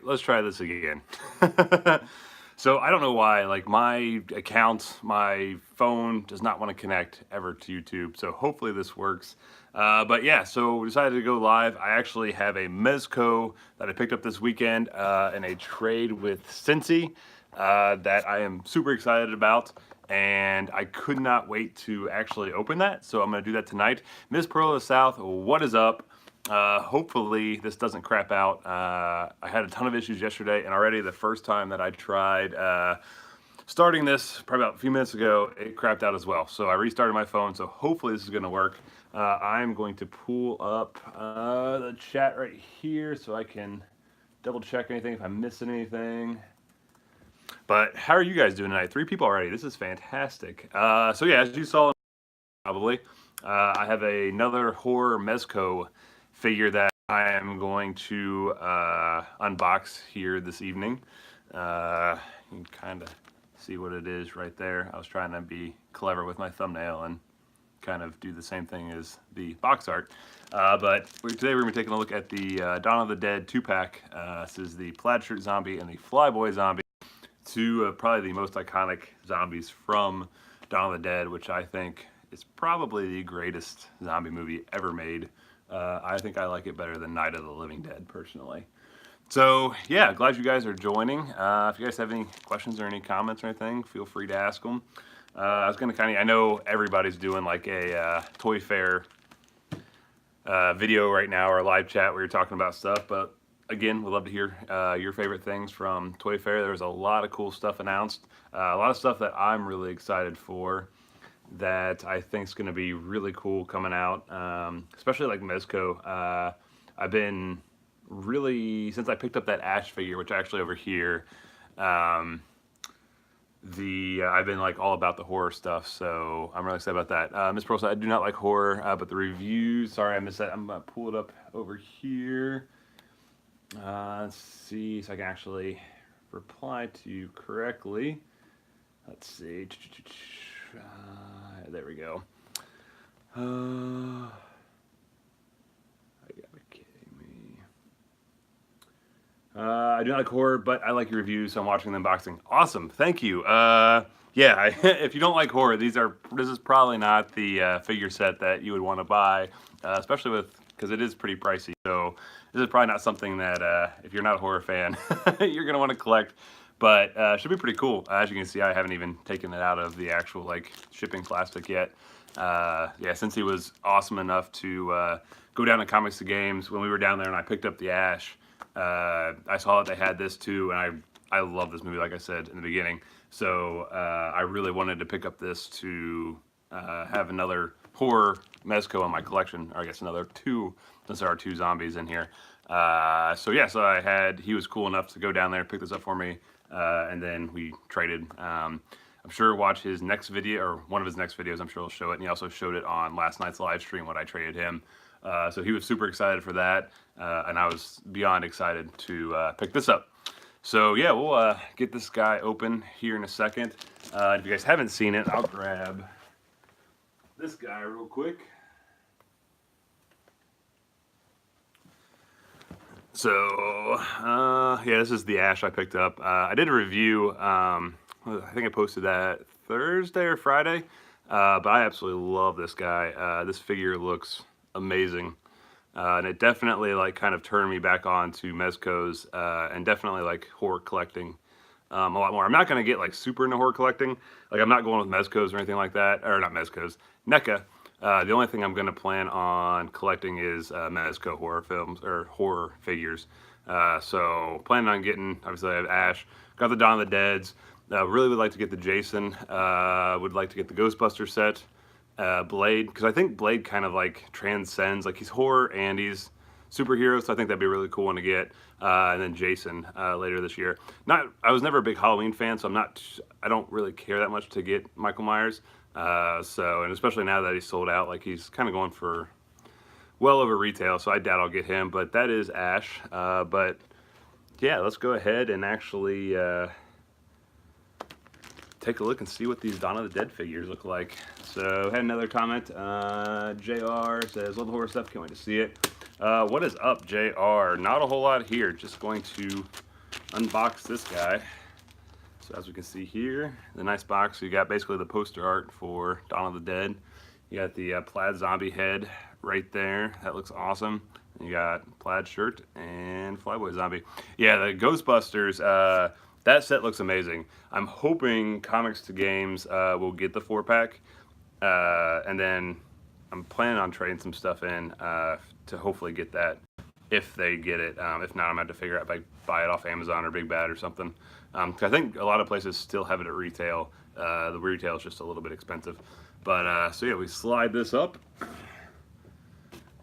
let's try this again. So I don't know why, like my account, my phone does not want to connect ever to YouTube. So hopefully this works. But yeah, so we decided to go live. I actually have a Mezco that I picked up this weekend in a trade with Cincy that I am super excited about. And I could not wait to actually open that. So I'm going to do that tonight. Miss Pearl of the South, what is up? Hopefully this doesn't crap out. I had a ton of issues yesterday, and already the first time that I tried starting this, probably about a few minutes ago, it crapped out as well. So I restarted my phone, so hopefully this is going to work. I'm going to pull up the chat right here so I can double check anything if I'm missing anything. But how are you guys doing tonight? 3 people already. This is fantastic. So yeah, as you saw, probably, I have another horror Mezco figure that I am going to unbox here this evening. You can kind of see what it is right there. I was trying to be clever with my thumbnail and kind of do the same thing as the box art. But today we're going to be taking a look at the Dawn of the Dead 2-pack. This is the Plaid Shirt Zombie and the Flyboy Zombie. Two of probably the most iconic zombies from Dawn of the Dead, which I think is probably the greatest zombie movie ever made. I think I like it better than Night of the Living Dead, personally. So, yeah, glad you guys are joining. If you guys have any questions or any comments or anything, feel free to ask them. I was going to I know everybody's doing like a Toy Fair video right now, or a live chat where you're talking about stuff, but again, we'd love to hear your favorite things from Toy Fair. There was a lot of cool stuff announced. A lot of stuff that I'm really excited for that I think is going to be really cool coming out, especially like Mezco. I've been really, since I picked up that Ash figure, which actually over here, I've been like all about the horror stuff, so I'm really excited about that. Miss Pearl said, I do not like horror, but the reviews, sorry I missed that. I'm going to pull it up over here. Let's see, so I can actually reply to you correctly. Let's see. There we go. You gotta be kidding me. I do not like horror, but I like your reviews, so I'm watching the unboxing. Awesome, thank you. Yeah, if you don't like horror, this is probably not the figure set that you would want to buy, especially because it is pretty pricey. So this is probably not something that, if you're not a horror fan, you're gonna want to collect. But should be pretty cool. As you can see, I haven't even taken it out of the actual like shipping plastic yet. Yeah, since he was awesome enough to go down to Comics to Games when we were down there, and I picked up the Ash. I saw that they had this too, and I love this movie, like I said in the beginning. So I really wanted to pick up this to have another horror Mezco in my collection, or I guess another 2, since there are 2 zombies in here. So yeah, so he was cool enough to go down there and pick this up for me, and then we traded. I'm sure watch his next video, or one of his next videos, I'm sure he'll show it, and he also showed it on last night's live stream when I traded him. So he was super excited for that, and I was beyond excited to pick this up. So yeah, we'll get this guy open here in a second. If you guys haven't seen it, I'll grab this guy real quick. So, yeah, this is the Ash I picked up. I did a review, I think I posted that Thursday or Friday, but I absolutely love this guy. This figure looks amazing, and it definitely like kind of turned me back on to Mezco's, and definitely like horror collecting a lot more. I'm not going to get like super into horror collecting. Like I'm not going with Mezco's or anything like that, or not Mezco's, NECA. The only thing I'm going to plan on collecting is Mezco horror films, or horror figures. So planning on getting, obviously I have Ash, got the Dawn of the Deads, really would like to get the Jason, would like to get the Ghostbuster set, Blade, because I think Blade kind of like transcends, like he's horror and he's superhero, so I think that'd be a really cool one to get. And then Jason later this year. I was never a big Halloween fan, so I don't really care that much to get Michael Myers. And especially now that he's sold out, like he's kind of going for well over retail, so I doubt I'll get him. But that is Ash. But yeah, let's go ahead and actually take a look and see what these Dawn of the Dead figures look like. So had another comment. JR says, love the horror stuff, can't wait to see it. What is up, JR? Not a whole lot here, just going to unbox this guy. So as we can see here, the nice box, you got basically the poster art for Dawn of the Dead. You got the plaid zombie head right there. That looks awesome. And you got plaid shirt and Flyboy zombie. Yeah, the Ghostbusters, that set looks amazing. I'm hoping Comics to Games will get the 4-pack. And then I'm planning on trading some stuff in to hopefully get that if they get it. If not, I'm going to have to figure out if I buy it off Amazon or Big Bad or something. 'Cause I think a lot of places still have it at retail. The retail is just a little bit expensive. But so yeah, we slide this up.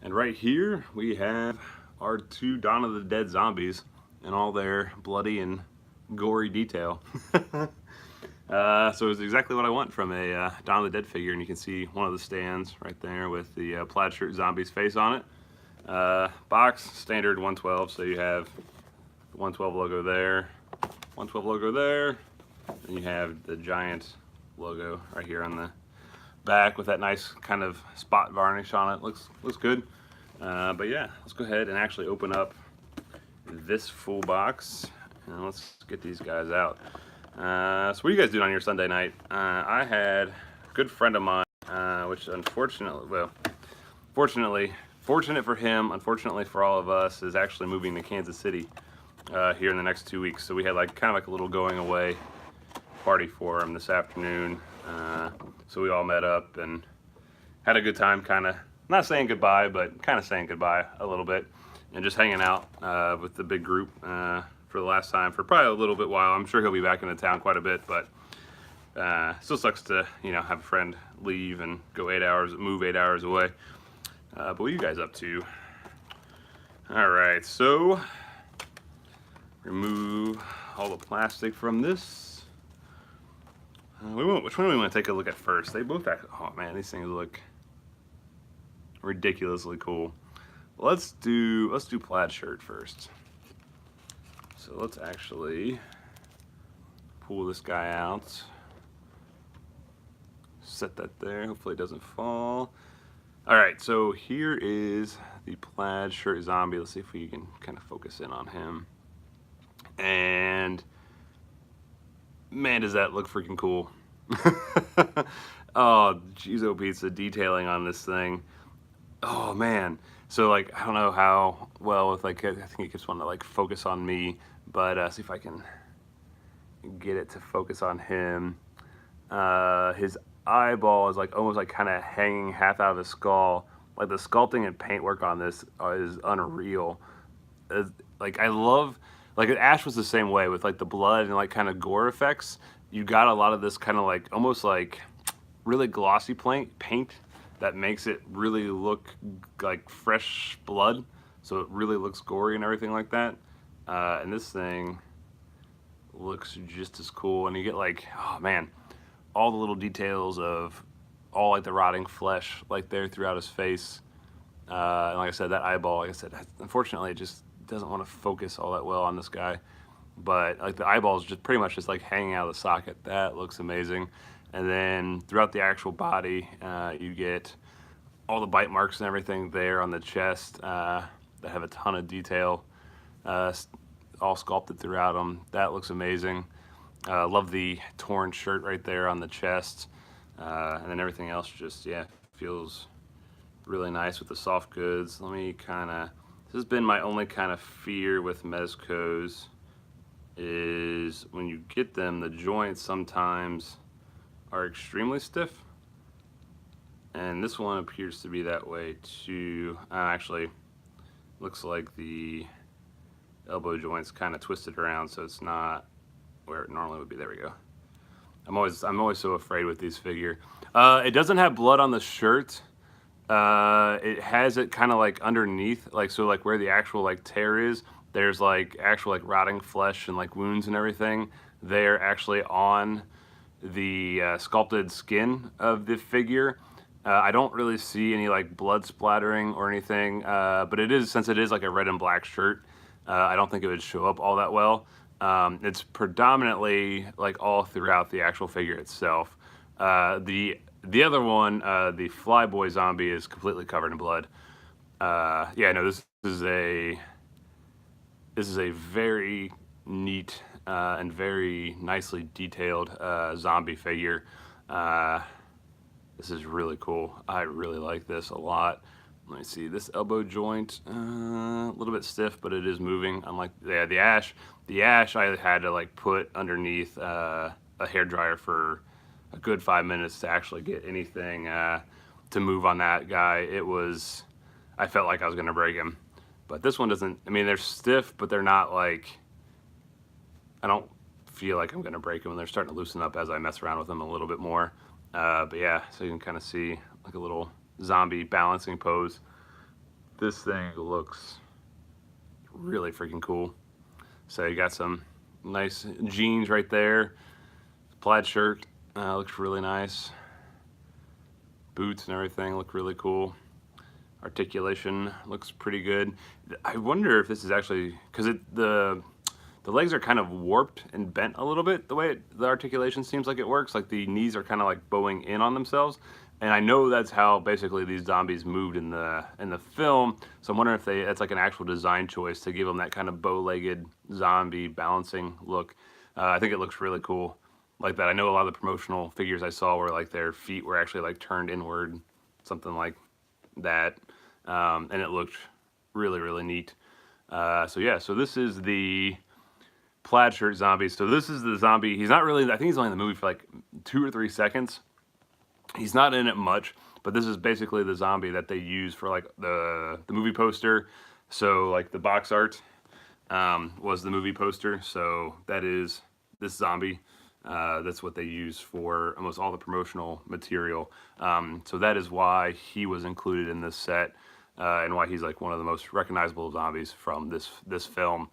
And right here we have our 2 Dawn of the Dead zombies in all their bloody and gory detail. So it's exactly what I want from a Dawn of the Dead figure, and you can see one of the stands right there with the plaid shirt zombie's face on it. Box, standard 112, so you have the 112 logo there, 112 logo there, and you have the giant logo right here on the back with that nice kind of spot varnish on it. Looks good. But yeah, let's go ahead and actually open up this full box, and let's get these guys out. So what are you guys doing on your Sunday night? I had a good friend of mine, which unfortunately, well, fortunate for him, unfortunately for all of us, is actually moving to Kansas City here in the next 2 weeks. So we had kind of a little going away party for him this afternoon. So we all met up and had a good time, kind of not saying goodbye, but kind of saying goodbye a little bit, and just hanging out with the big group for the last time for probably a little bit while. I'm sure he'll be back into town quite a bit, but still sucks to have a friend leave and go 8 hours, move 8 hours away. But what are you guys up to? All right, so remove all the plastic from this. Which one do we want to take a look at first? They both act, oh man, these things look ridiculously cool. Let's do plaid shirt first. So let's actually pull this guy out. Set that there, hopefully it doesn't fall. All right, so here is the plaid shirt zombie. Let's see if we can kind of focus in on him. And man, does that look freaking cool. Oh, geez, oh pizza, detailing on this thing. Oh man. So I don't know how well with I think it just want to focus on me, but see if I can get it to focus on him. His eyeball is almost kind of hanging half out of his skull. The sculpting and paintwork on this is unreal. I love, Ash was the same way with the blood and kind of gore effects. You got a lot of this kind of almost really glossy paint that makes it really look like fresh blood, so it really looks gory and everything like that. And this thing looks just as cool, and you get oh man, all the little details of all the rotting flesh there throughout his face. And like I said, that eyeball, unfortunately it just doesn't want to focus all that well on this guy, but the eyeball is just pretty much just hanging out of the socket. That looks amazing. And then throughout the actual body, you get all the bite marks and everything there on the chest that have a ton of detail, all sculpted throughout them. That looks amazing. Love the torn shirt right there on the chest, and then everything else just, yeah, feels really nice with the soft goods. Let me this has been my only kind of fear with Mezcos, is when you get them, the joints sometimes are extremely stiff, and this one appears to be that way too. Actually, looks like the elbow joints kind of twisted around, so it's not where it normally would be. There we go. I'm always so afraid with these figure. It doesn't have blood on the shirt. It has it kind of underneath, so where the actual tear is, there's actual rotting flesh and wounds and everything. They're actually on the sculpted skin of the figure. I don't really see any blood splattering or anything, but it is, since it is a red and black shirt, I don't think it would show up all that well. It's predominantly all throughout the actual figure itself. The other one, the Flyboy zombie, is completely covered in blood. Yeah, no, this is a very neat and very nicely detailed zombie figure. This is really cool. I really like this a lot. Let me see, this elbow joint, a little bit stiff, but it is moving. Unlike the ash I had to like put underneath a hairdryer for a good 5 minutes to actually get anything to move on that guy. I felt like I was gonna break him. But this one doesn't, I mean, they're stiff, but they're not like, I don't feel like I'm gonna break them, and they're starting to loosen up as I mess around with them a little bit more. But yeah, so you can kind of see like a little zombie balancing pose. This thing looks really freaking cool. So you got some nice jeans right there, plaid shirt, looks really nice. Boots and everything look really cool. Articulation looks pretty good. I wonder if this is actually, because the legs are kind of warped and bent a little bit, the way the articulation seems like it works. Like the knees are kind of like bowing in on themselves. And I know that's how basically these zombies moved in the film. So I'm wondering if that's like an actual design choice to give them that kind of bow-legged zombie balancing look. I think it looks really cool like that. I know a lot of the promotional figures I saw were like their feet were actually like turned inward, something like that. And it looked really, really neat. So yeah, so this is the plaid shirt zombie. So this is the zombie. He's not really, I think he's only in the movie for like 2 or 3 seconds. He's not in it much, but this is basically the zombie that they use for like the movie poster. So like the box art was the movie poster. So that is this zombie. That's what they use for almost all the promotional material. So that is why he was included in this set, and why he's like one of the most recognizable zombies from this film.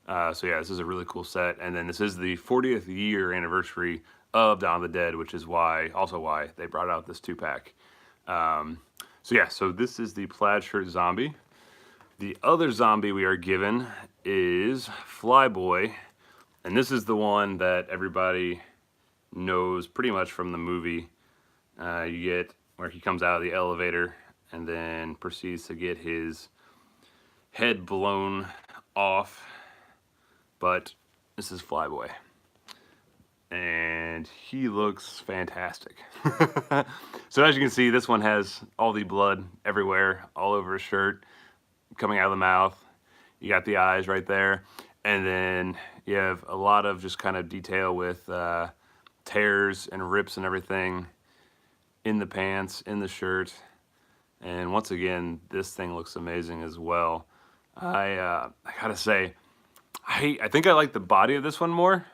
So yeah, this is a really cool set. And then this is the 40th year anniversary of Dawn of the Dead, which is also why they brought out this 2-pack. So yeah, so this is the plaid shirt zombie. The other zombie we are given is Flyboy, and this is the one that everybody knows pretty much from the movie. You get where he comes out of the elevator and then proceeds to get his head blown off. But this is Flyboy, and he looks fantastic. So as you can see, this one has all the blood everywhere, all over his shirt, coming out of the mouth. You got the eyes right there, and then you have a lot of just kind of detail with tears and rips and everything in the pants, in the shirt. And once again, this thing looks amazing as well. I gotta say, I think I like the body of this one more,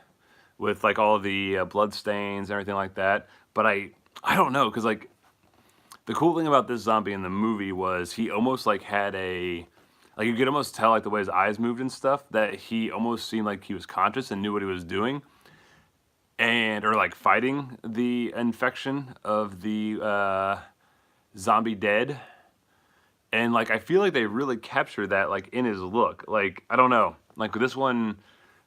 with like all the blood stains and everything like that. But I don't know, because like the cool thing about this zombie in the movie was he almost like had like you could almost tell like the way his eyes moved and stuff, that he almost seemed like he was conscious and knew what he was doing, or like fighting the infection of the zombie dead. And like I feel like they really captured that like in his look. Like I don't know, like this one,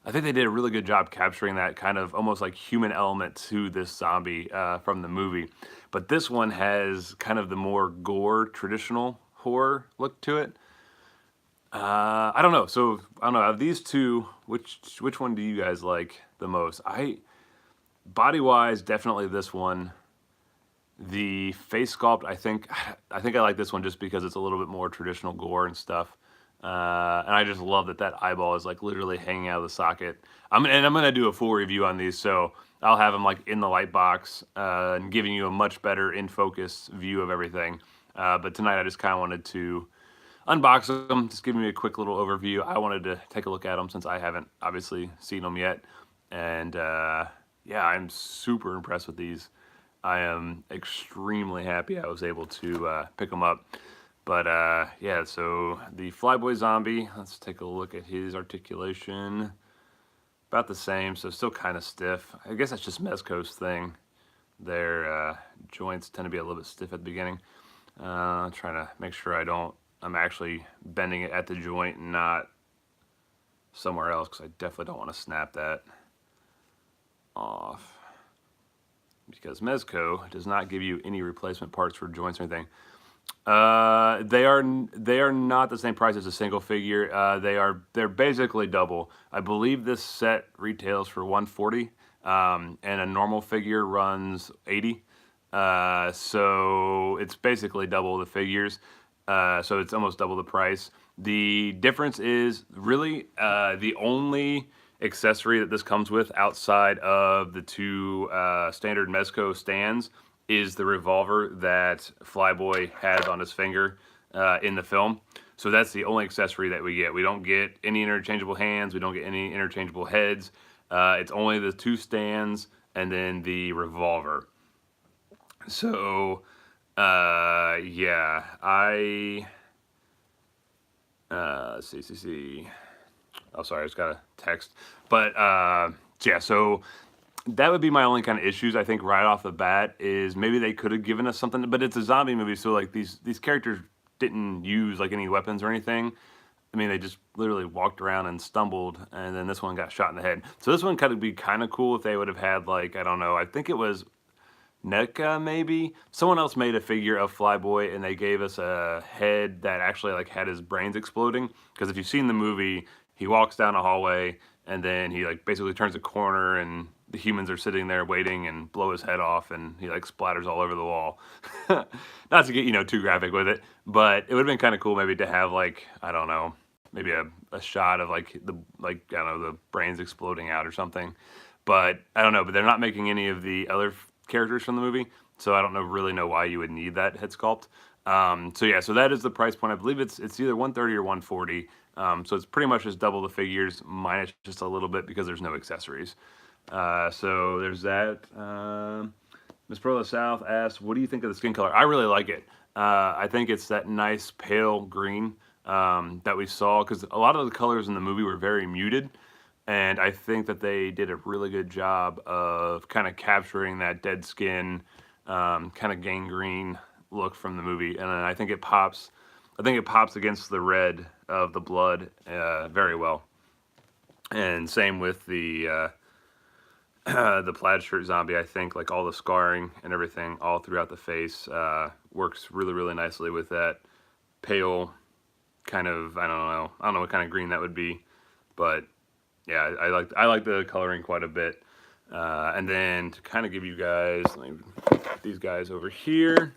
I think they did a really good job capturing that kind of almost like human element to this zombie from the movie. But this one has kind of the more gore, traditional horror look to it. I don't know. So I don't know. Of these two, which one do you guys like the most? Body wise, definitely this one. The face sculpt, I think I like this one just because it's a little bit more traditional gore and stuff. And I just love that eyeball is like literally hanging out of the socket. I'm gonna do a full review on these, so I'll have them like in the light box and giving you a much better in focus view of everything. But tonight I just kind of wanted to unbox them, just giving you a quick little overview. I wanted to take a look at them since I haven't obviously seen them yet, and yeah, I'm super impressed with these. I am extremely happy I was able to pick them up. But yeah, so the Flyboy zombie, let's take a look at his articulation. About the same, so still kind of stiff. I guess that's just Mezco's thing. Their joints tend to be a little bit stiff at the beginning. Trying to make sure I'm actually bending it at the joint and not somewhere else, because I definitely don't want to snap that off, because Mezco does not give you any replacement parts for joints or anything. They are not the same price as a single figure. They're basically double. I believe this set retails for 140, and a normal figure runs 80. So it's basically double the figures. So it's almost double the price. The difference is really the only accessory that this comes with outside of the two standard Mezco stands is the revolver that Flyboy has on his finger in the film. So that's the only accessory that we get. We don't get any interchangeable hands. We don't get any interchangeable heads. It's only the two stands and then the revolver. So, yeah, let's see. Oh, sorry, I just got a text. But, yeah, so that would be my only kind of issues, I think, right off the bat, is maybe they could have given us something, but it's a zombie movie, so, like, these characters didn't use, like, any weapons or anything. I mean, they just literally walked around and stumbled, and then this one got shot in the head. So this one could be kind of cool if they would have had, like, I don't know, I think it was NECA, maybe? Someone else made a figure of Flyboy, and they gave us a head that actually, like, had his brains exploding. Because if you've seen the movie, he walks down a hallway, and then he, like, basically turns a corner, and the humans are sitting there waiting and blow his head off, and he, like, splatters all over the wall. Not to get, too graphic with it, but it would have been kind of cool maybe to have, like, I don't know, maybe a shot of, like, I don't know, the brains exploding out or something. But, I don't know, but they're not making any of the other characters from the movie, so I don't really know why you would need that head sculpt. So yeah, so that is the price point. I believe it's either 130 or 140. So it's pretty much just double the figures, minus just a little bit because there's no accessories. So there's that. Miss Perla South asked, what do you think of the skin color? I really like it. I think it's that nice pale green that we saw, because a lot of the colors in the movie were very muted. And I think that they did a really good job of kind of capturing that dead skin, kind of gangrene look from the movie. And I think it pops. I think it pops against the red of the blood very well. And same with the plaid shirt zombie. I think like all the scarring and everything all throughout the face works really, really nicely with that pale kind of, I don't know what kind of green that would be, but yeah, I like the coloring quite a bit. And then to kind of give you guys, let me put these guys over here.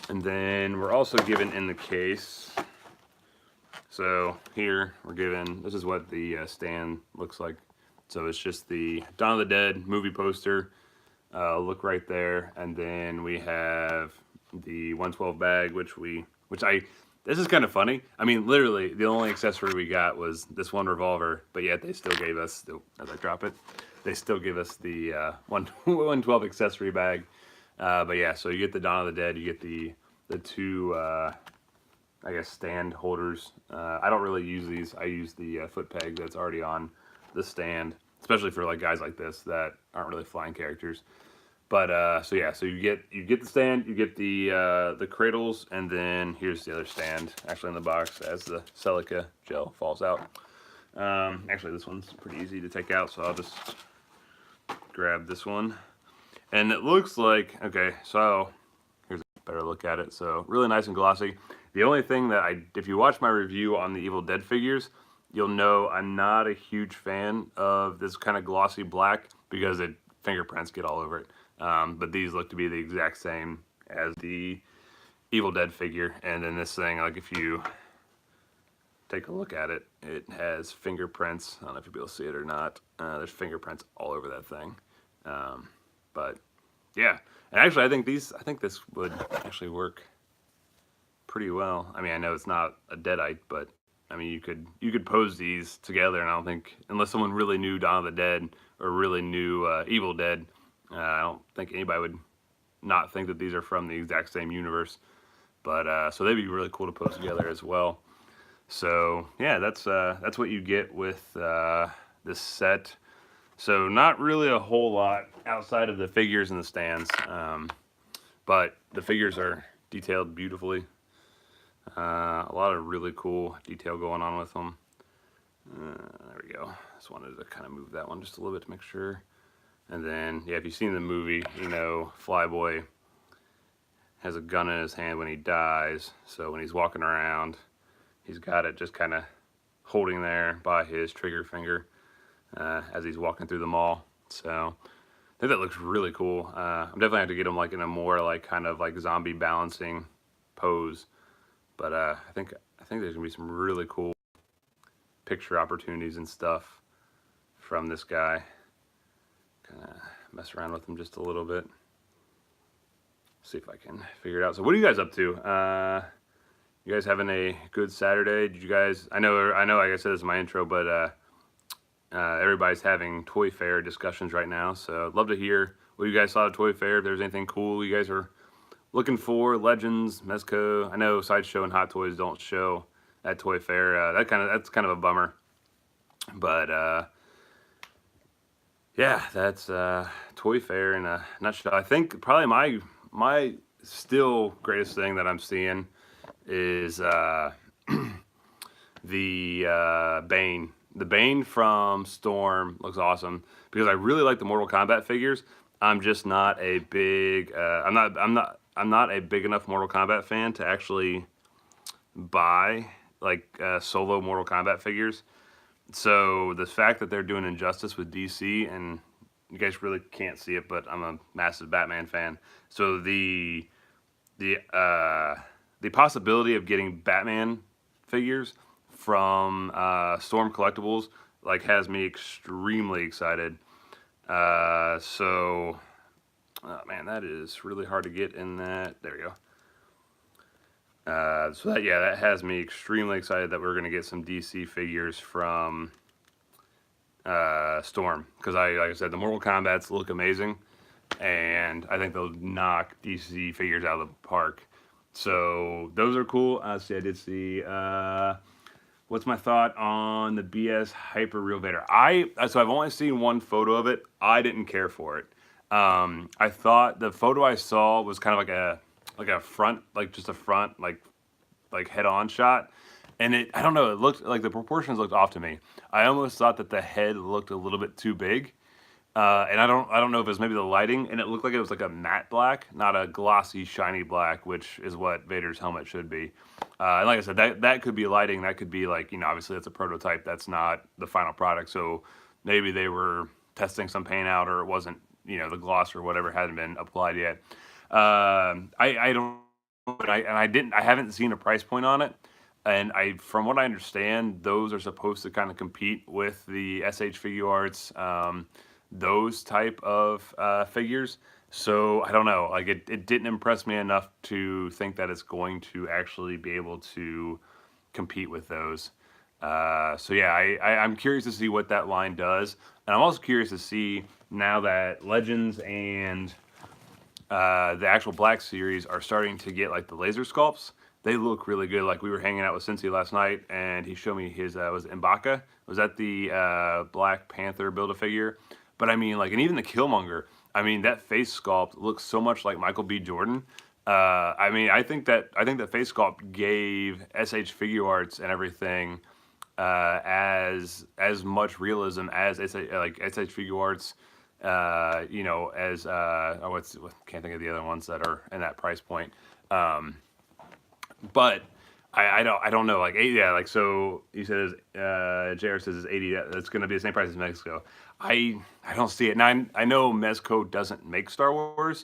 And then we're also given in the case. So here we're given, this is what the stand looks like. So it's just the Dawn of the Dead movie poster. Look right there. And then we have the 112 bag, this is kind of funny. I mean, literally, the only accessory we got was this one revolver, but yet they still gave us, as I drop it, they still give us the 112 accessory bag. But yeah, so you get the Dawn of the Dead, you get the two, I guess, stand holders. I don't really use these. I use the foot peg that's already on the stand, especially for like guys like this that aren't really flying characters. But so yeah, so you get the stand, you get the cradles, and then here's the other stand actually in the box as the silica gel falls out. Actually, this one's pretty easy to take out, so I'll just grab this one. And it looks like, okay, so here's a better look at it. So really nice and glossy. The only thing that if you watch my review on the Evil Dead figures, you'll know I'm not a huge fan of this kind of glossy black because fingerprints get all over it. But these look to be the exact same as the Evil Dead figure. And then this thing, like if you take a look at it, it has fingerprints. I don't know if you'll be able to see it or not. There's fingerprints all over that thing. But yeah, and actually I think this would actually work pretty well. I mean, I know it's not a Deadite, but I mean, you could pose these together, and I don't think, unless someone really knew Dawn of the Dead or really knew Evil Dead, I don't think anybody would not think that these are from the exact same universe. But so they'd be really cool to pose together as well. So yeah, that's what you get with this set. So not really a whole lot outside of the figures and the stands, but the figures are detailed beautifully. A lot of really cool detail going on with them. There we go. Just wanted to kind of move that one just a little bit to make sure. And then, yeah, if you've seen the movie, you know, Flyboy has a gun in his hand when he dies. So when he's walking around, he's got it just kind of holding there by his trigger finger as he's walking through the mall. So I think that looks really cool. I'm definitely have to get him like in a more like kind of like zombie balancing pose. But I think there's gonna be some really cool picture opportunities and stuff from this guy. Kind of mess around with him just a little bit. See if I can figure it out. So what are you guys up to? You guys having a good Saturday? Did you guys? I know. Like I said, this is my intro, but everybody's having Toy Fair discussions right now. So I'd love to hear what you guys saw at Toy Fair. If there's anything cool you guys are looking for, Legends, Mezco. I know Sideshow and Hot Toys don't show at Toy Fair. That's kind of a bummer. But yeah, that's Toy Fair in a nutshell. I think probably my still greatest thing that I'm seeing is the Bane. The Bane from Storm looks awesome because I really like the Mortal Kombat figures. I'm just not a big I'm not a big enough Mortal Kombat fan to actually buy like solo Mortal Kombat figures. So the fact that they're doing Injustice with DC, and you guys really can't see it, but I'm a massive Batman fan. So the possibility of getting Batman figures from Storm Collectibles like has me extremely excited. So oh man, that is really hard to get in that. There we go. So that has me extremely excited that we're gonna get some DC figures from Storm, because like I said, the Mortal Kombats look amazing, and I think they'll knock DC figures out of the park. So those are cool. See, I did see. What's my thought on the BS Hyper Real Vader? So I've only seen one photo of it. I didn't care for it. I thought the photo I saw was kind of like a front, like just a front, like head-on shot, and I don't know, it looked like the proportions looked off to me. I almost thought that the head looked a little bit too big, and I don't know if it was maybe the lighting, and it looked like it was like a matte black, not a glossy, shiny black, which is what Vader's helmet should be. And like I said, that could be lighting, that could be like, obviously that's a prototype, that's not the final product, so maybe they were testing some paint out, or it wasn't, the gloss or whatever hadn't been applied yet. I don't, I haven't seen a price point on it, and from what I understand, those are supposed to kind of compete with the SH Figuarts, those type of figures. So I don't know, like it didn't impress me enough to think that it's going to actually be able to compete with those. So yeah, I'm curious to see what that line does, and I'm also curious to see now that Legends and the actual Black Series are starting to get like the laser sculpts. They look really good. Like we were hanging out with Cincy last night, and he showed me his was it M'Baka? Was that the Black Panther Build-A-Figure? But I mean, like, and even the Killmonger. I mean, that face sculpt looks so much like Michael B. Jordan. I mean, I think that face sculpt gave SH Figuarts and everything as much realism as SH Figuarts. As can't think of the other ones that are in that price point. But I don't know, like so he says JR says it's 80. That's going to be the same price as Mezco. I don't see it. Now I know Mezco doesn't make Star Wars,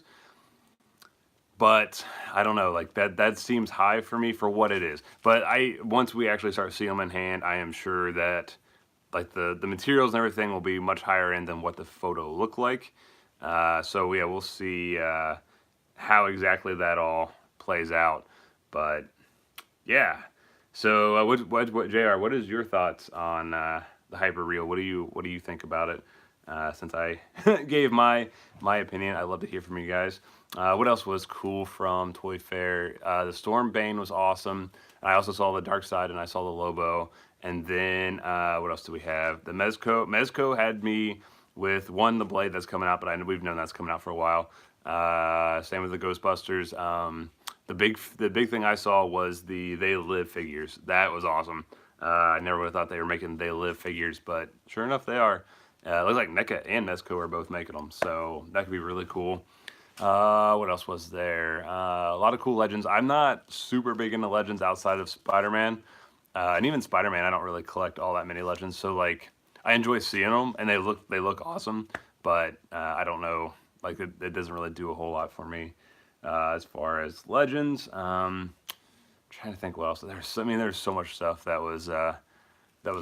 but I don't know, like that seems high for me for what it is. But once we actually start seeing them in hand, I am sure that like the materials and everything will be much higher end than what the photo looked like. So yeah, we'll see how exactly that all plays out. But yeah, so what JR? What is your thoughts on the Hyper Real? What do you think about it? Since I gave my opinion, I'd love to hear from you guys. What else was cool from Toy Fair? The Storm Bane was awesome. I also saw the Dark Side, and I saw the Lobo. And then what else do we have? The Mezco. Mezco had me with the Blade that's coming out, but we've known that's coming out for a while. Same with the Ghostbusters. The big thing I saw was the They Live figures. That was awesome. I never would have thought they were making They Live figures, but sure enough, they are. It looks like NECA and Mezco are both making them, so that could be really cool. What else was there? A lot of cool Legends. I'm not super big into Legends outside of Spider-Man. And even Spider-Man, I don't really collect all that many Legends. So like, I enjoy seeing them, and they look awesome. But I don't know, like it doesn't really do a whole lot for me as far as Legends. Trying to think what else. There's so much stuff that was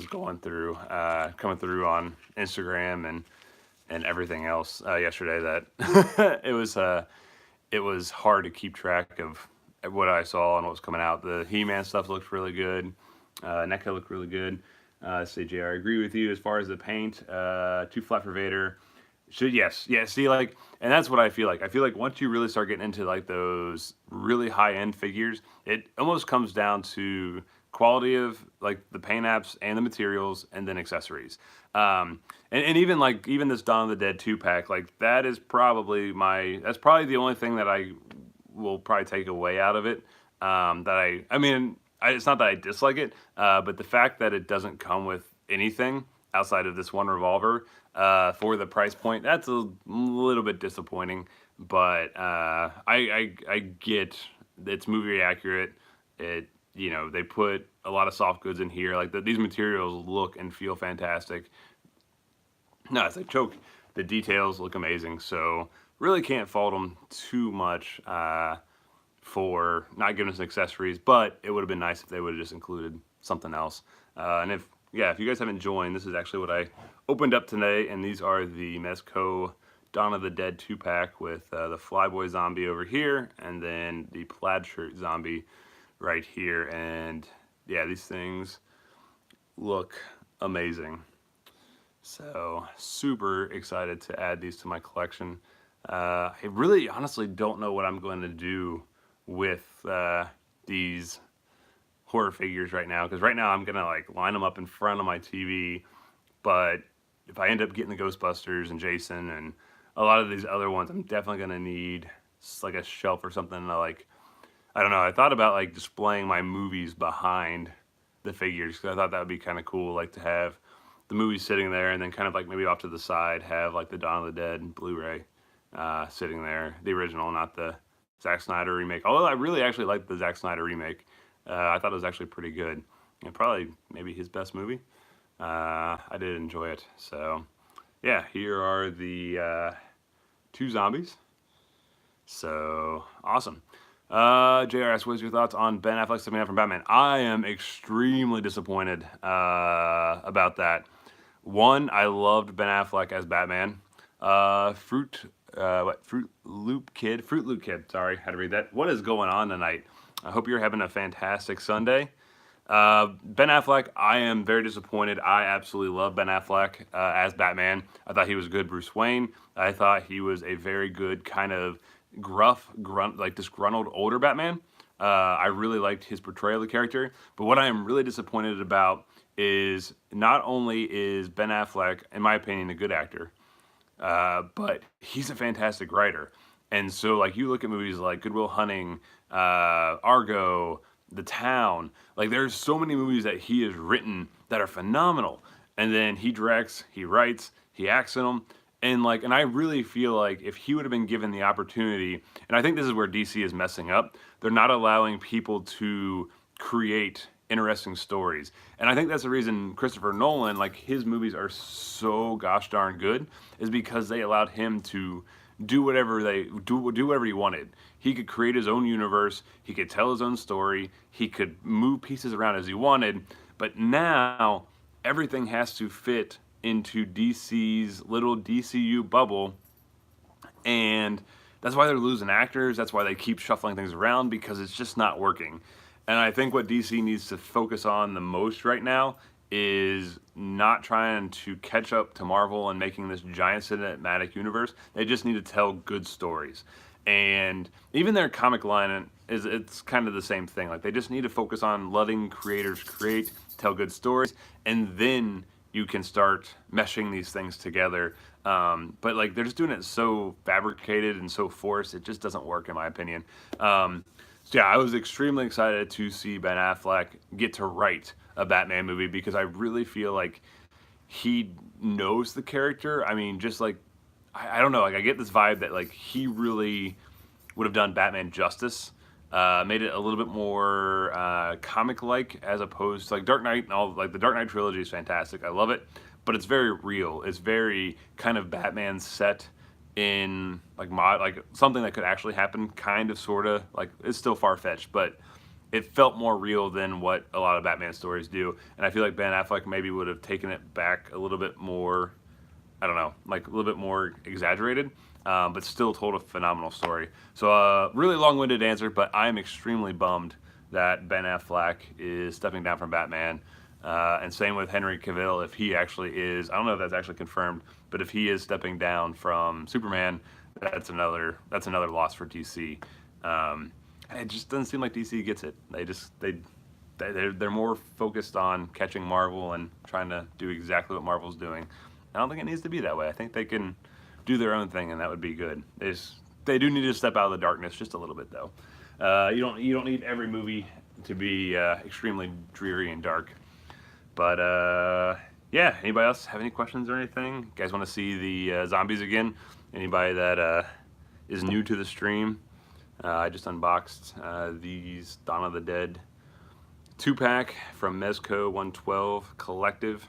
going through, coming through on Instagram and everything else yesterday that it was hard to keep track of what I saw and what was coming out. The He-Man stuff looked really good. NECA looked really good. CJR, I agree with you as far as the paint. Too flat for Vader. Yes, yeah. See, like, and that's what I feel like. I feel like once you really start getting into like those really high end figures, it almost comes down to quality of like the paint apps and the materials, and then accessories. And even like even this Dawn of the Dead 2 pack, like that's probably the only thing that I will probably take away out of it. It's not that I dislike it, but the fact that it doesn't come with anything outside of this one revolver for the price point, that's a little bit disappointing. But I get it's movie accurate. They put a lot of soft goods in here. Like these materials look and feel fantastic. No, it's like choke. The details look amazing. So really can't fault them too much for not giving us accessories. But it would have been nice if they would have just included something else. And if you guys haven't joined, this is actually what I opened up today, and these are the Mezco Dawn of the Dead 2 pack with the Flyboy zombie over here, and then the plaid shirt zombie right here. And yeah, these things look amazing. So super excited to add these to my collection. I really honestly don't know what I'm going to do with these horror figures right now, because right now I'm gonna like line them up in front of my TV. But if I end up getting the Ghostbusters and Jason and a lot of these other ones, I'm definitely gonna need like a shelf or something to like, I don't know. I thought about like displaying my movies behind the figures, because I thought that would be kind of cool, like to have the movies sitting there, and then kind of like maybe off to the side have like the Dawn of the Dead Blu-ray sitting there, the original, not the Zack Snyder remake. Although I really actually liked the Zack Snyder remake. I thought it was actually pretty good, and probably maybe his best movie. I did enjoy it. So yeah, here are the two zombies. So awesome. JRS, what is your thoughts on Ben Affleck stepping out from Batman? I am extremely disappointed about that. One, I loved Ben Affleck as Batman. Fruit Loop Kid. Sorry, had to read that. What is going on tonight? I hope you're having a fantastic Sunday. Ben Affleck, I am very disappointed. I absolutely love Ben Affleck as Batman. I thought he was a good Bruce Wayne. I thought he was a very good kind of like disgruntled older Batman. I really liked his portrayal of the character. But what I am really disappointed about is not only is Ben Affleck, in my opinion, a good actor, but he's a fantastic writer. And so, like, you look at movies like Good Will Hunting, Argo, The Town. Like, there's so many movies that he has written that are phenomenal. And then he directs, he writes, he acts in them. And I really feel like if he would have been given the opportunity, and I think this is where DC is messing up, they're not allowing people to create interesting stories. And I think that's the reason Christopher Nolan, like, his movies are so gosh darn good, is because they allowed him to do whatever he wanted. He could create his own universe, he could tell his own story, he could move pieces around as he wanted. But now everything has to fit into DC's little DCU bubble, and that's why they're losing actors. That's why they keep shuffling things around, because it's just not working. And I think what DC needs to focus on the most right now is not trying to catch up to Marvel and making this giant cinematic universe. They just need to tell good stories. And even their comic line it's kind of the same thing. Like, they just need to focus on letting creators create, tell good stories, and then you can start meshing these things together. But like, they're just doing it so fabricated and so forced, it just doesn't work, in my opinion. So yeah, I was extremely excited to see Ben Affleck get to write a Batman movie, because I really feel like he knows the character. I mean, just like, I don't know, like I get this vibe that like he really would have done Batman justice. Made it a little bit more comic-like as opposed to like Dark Knight and all. Like the Dark Knight trilogy is fantastic. I love it, but it's very real. It's very kind of Batman set in like like something that could actually happen, kind of, sorta. Like it's still far-fetched, but it felt more real than what a lot of Batman stories do. And I feel like Ben Affleck maybe would have taken it back a little bit more. I don't know, like a little bit more exaggerated, but still told a phenomenal story. So really long-winded answer, but I'm extremely bummed that Ben Affleck is stepping down from Batman. And same with Henry Cavill, if he actually is, I don't know if that's actually confirmed, but if he is stepping down from Superman, that's another loss for DC. It just doesn't seem like DC gets it. They're more focused on catching Marvel and trying to do exactly what Marvel's doing. I don't think it needs to be that way. I think they can do their own thing, and that would be good. They do need to step out of the darkness just a little bit, though. You don't need every movie to be extremely dreary and dark. But yeah, anybody else have any questions or anything? You guys want to see the zombies again? Anybody that is new to the stream? I just unboxed these Dawn of the Dead 2-pack from Mezco 112 Collective.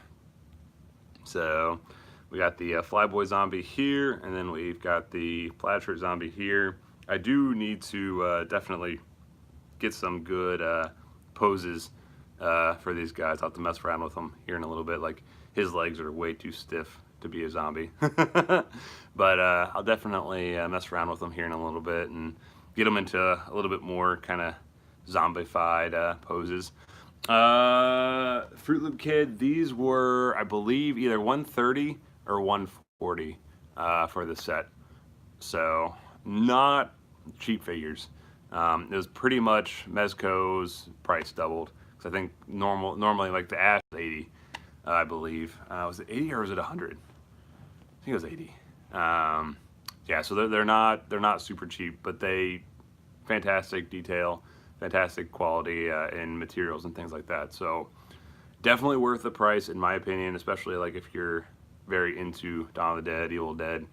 So we got the Flyboy zombie here, and then we've got the plaid shirt zombie here. I do need to definitely get some good poses for these guys. I'll have to mess around with them here in a little bit. Like his legs are way too stiff to be a zombie. But I'll definitely mess around with them here in a little bit and get them into a little bit more kind of zombified poses. Fruit Loop Kid, these were, I believe, either 130 or 140 for the set. So not cheap figures. It was pretty much Mezco's price doubled. Because I think normally like the Ash was 80, I believe. Was it 80 or was it 100? I think it was 80. Yeah, so they're not super cheap, but they fantastic detail, fantastic quality in materials and things like that. So definitely worth the price in my opinion, especially like if you're very into Dawn of the Dead, Evil Dead,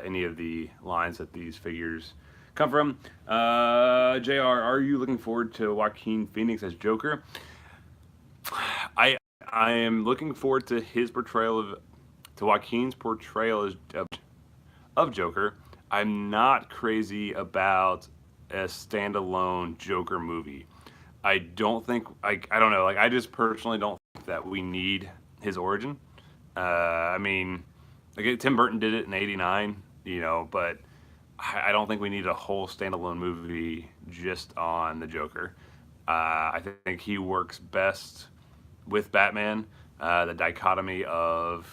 any of the lines that these figures come from. JR, are you looking forward to Joaquin Phoenix as Joker? I am looking forward to his portrayal to Joaquin's portrayal of Joker. I'm not crazy about a standalone Joker movie. I don't think, I don't know, like I just personally don't think that we need his origin. I mean, like Tim Burton did it in '89, you know, but I don't think we need a whole standalone movie just on the Joker. I think he works best with Batman. The dichotomy of,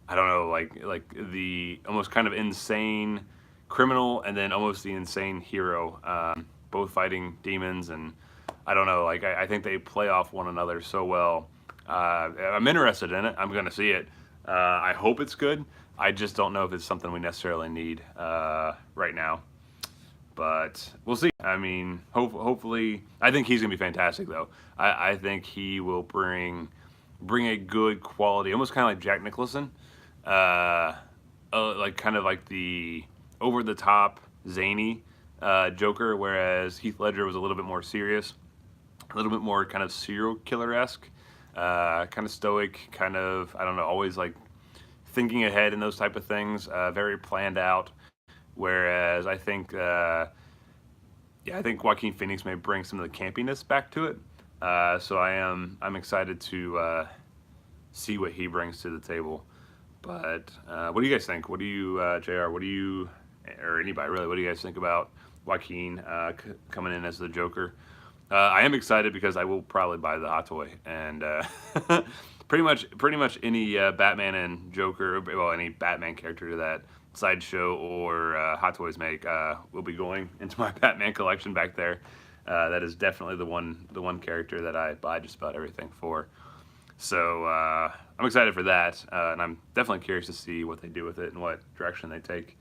I don't know, like the almost kind of insane criminal and then almost the insane hero, both fighting demons, and I don't know, like I think they play off one another so well. I'm interested in it. I'm going to see it. I hope it's good. I just don't know if it's something we necessarily need right now. But we'll see. I mean, hopefully, I think he's going to be fantastic, though. I think he will bring a good quality, almost kind of like Jack Nicholson, like kind of like the over-the-top, zany Joker, whereas Heath Ledger was a little bit more serious, a little bit more kind of serial killer-esque, kind of stoic, kind of, I don't know, always like thinking ahead and those type of things, very planned out. Whereas I think, yeah, I think Joaquin Phoenix may bring some of the campiness back to it. So I'm excited to see what he brings to the table. But what do you guys think? What do you, JR? What do you, or anybody really? What do you guys think about Joaquin coming in as the Joker? I am excited because I will probably buy the hot toy, and pretty much any Batman and Joker, well, any Batman character that Sideshow or Hot Toys make will be going into my Batman collection back there. That is definitely the one character that I buy just about everything for. So I'm excited for that, and I'm definitely curious to see what they do with it and what direction they take.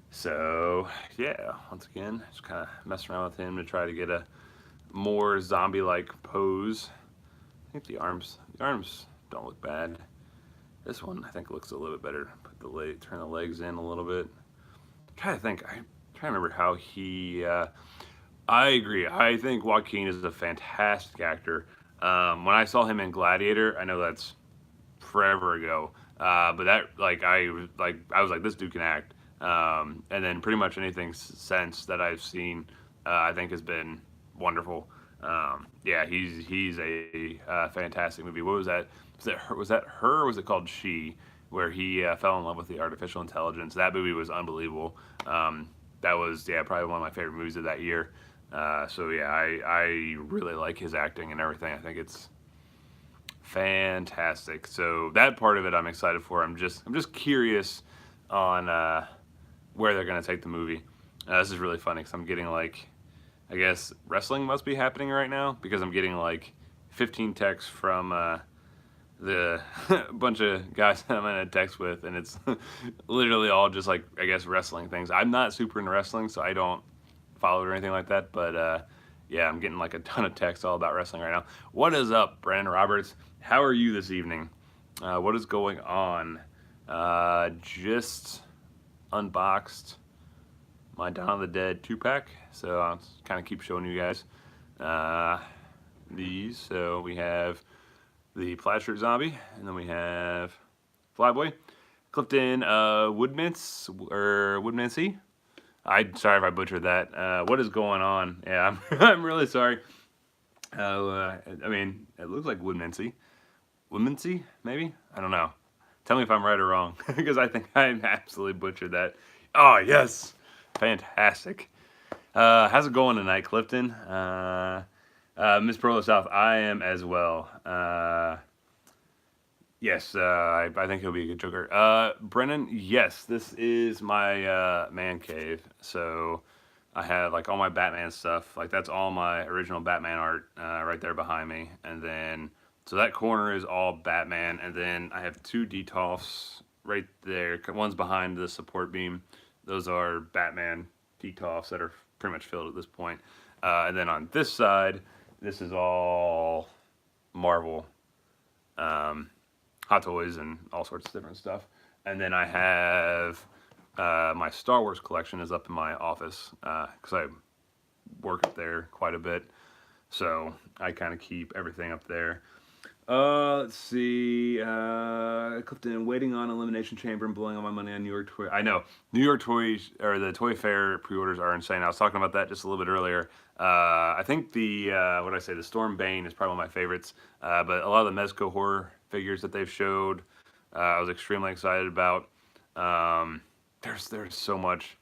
So yeah, once again, just kind of messing around with him to try to get a more zombie-like pose. I think the arms don't look bad. This one I think looks a little bit better. Put the turn the legs in a little bit. I'm trying to think. I'm trying to remember how he. I agree. I think Joaquin is a fantastic actor. When I saw him in Gladiator, I know that's forever ago, but that I was like, this dude can act. And then pretty much anything since that I've seen, I think has been wonderful. Yeah, he's a fantastic movie. What was that? Was that her? Or was it called She? Where he fell in love with the artificial intelligence. That movie was unbelievable. That was probably one of my favorite movies of that year. So yeah, I really like his acting and everything. I think it's fantastic. So that part of it I'm excited for. I'm just curious on where they're gonna take the movie. This is really funny because I'm getting like, I guess wrestling must be happening right now because I'm getting like 15 texts from the bunch of guys that I'm in a text with, and it's literally all just like, I guess, wrestling things. I'm not super into wrestling, so I don't follow it or anything like that, but yeah, I'm getting like a ton of texts all about wrestling right now. What is up, Brandon Roberts? How are you this evening? What is going on? Just unboxed my Dawn of the Dead 2-pack, so I'll kind of keep showing you guys these. So we have the plaid shirt zombie, and then we have Flyboy, Clifton Woodmince, or Woodmincy. I'm sorry if I butchered that. What is going on? Yeah, I'm really sorry. I mean, it looks like Woodmincy. Woodmincy, maybe? I don't know. Tell me if I'm right or wrong, because I think I absolutely butchered that. Oh, yes! Fantastic. How's it going tonight, Clifton? Miss Pearl South, I am as well. Yes, I think he'll be a good Joker. Brennan, yes, this is my man cave. So I have like all my Batman stuff. Like that's all my original Batman art right there behind me. And then, so that corner is all Batman. And then I have two Detolfs right there. One's behind the support beam. Those are Batman Detolfs that are pretty much filled at this point. And then on this side, this is all Marvel. Hot Toys and all sorts of different stuff. And then I have my Star Wars collection is up in my office because I work up there quite a bit. So I kind of keep everything up there. Let's see. Clifton, waiting on Elimination Chamber and blowing all my money on New York Toy. I know. New York Toys, or the Toy Fair pre-orders are insane. I was talking about that just a little bit earlier. I think the, what did I say, the Storm Bane is probably one of my favorites. But a lot of the Mezco horror figures that they've showed, I was extremely excited about. There's so much.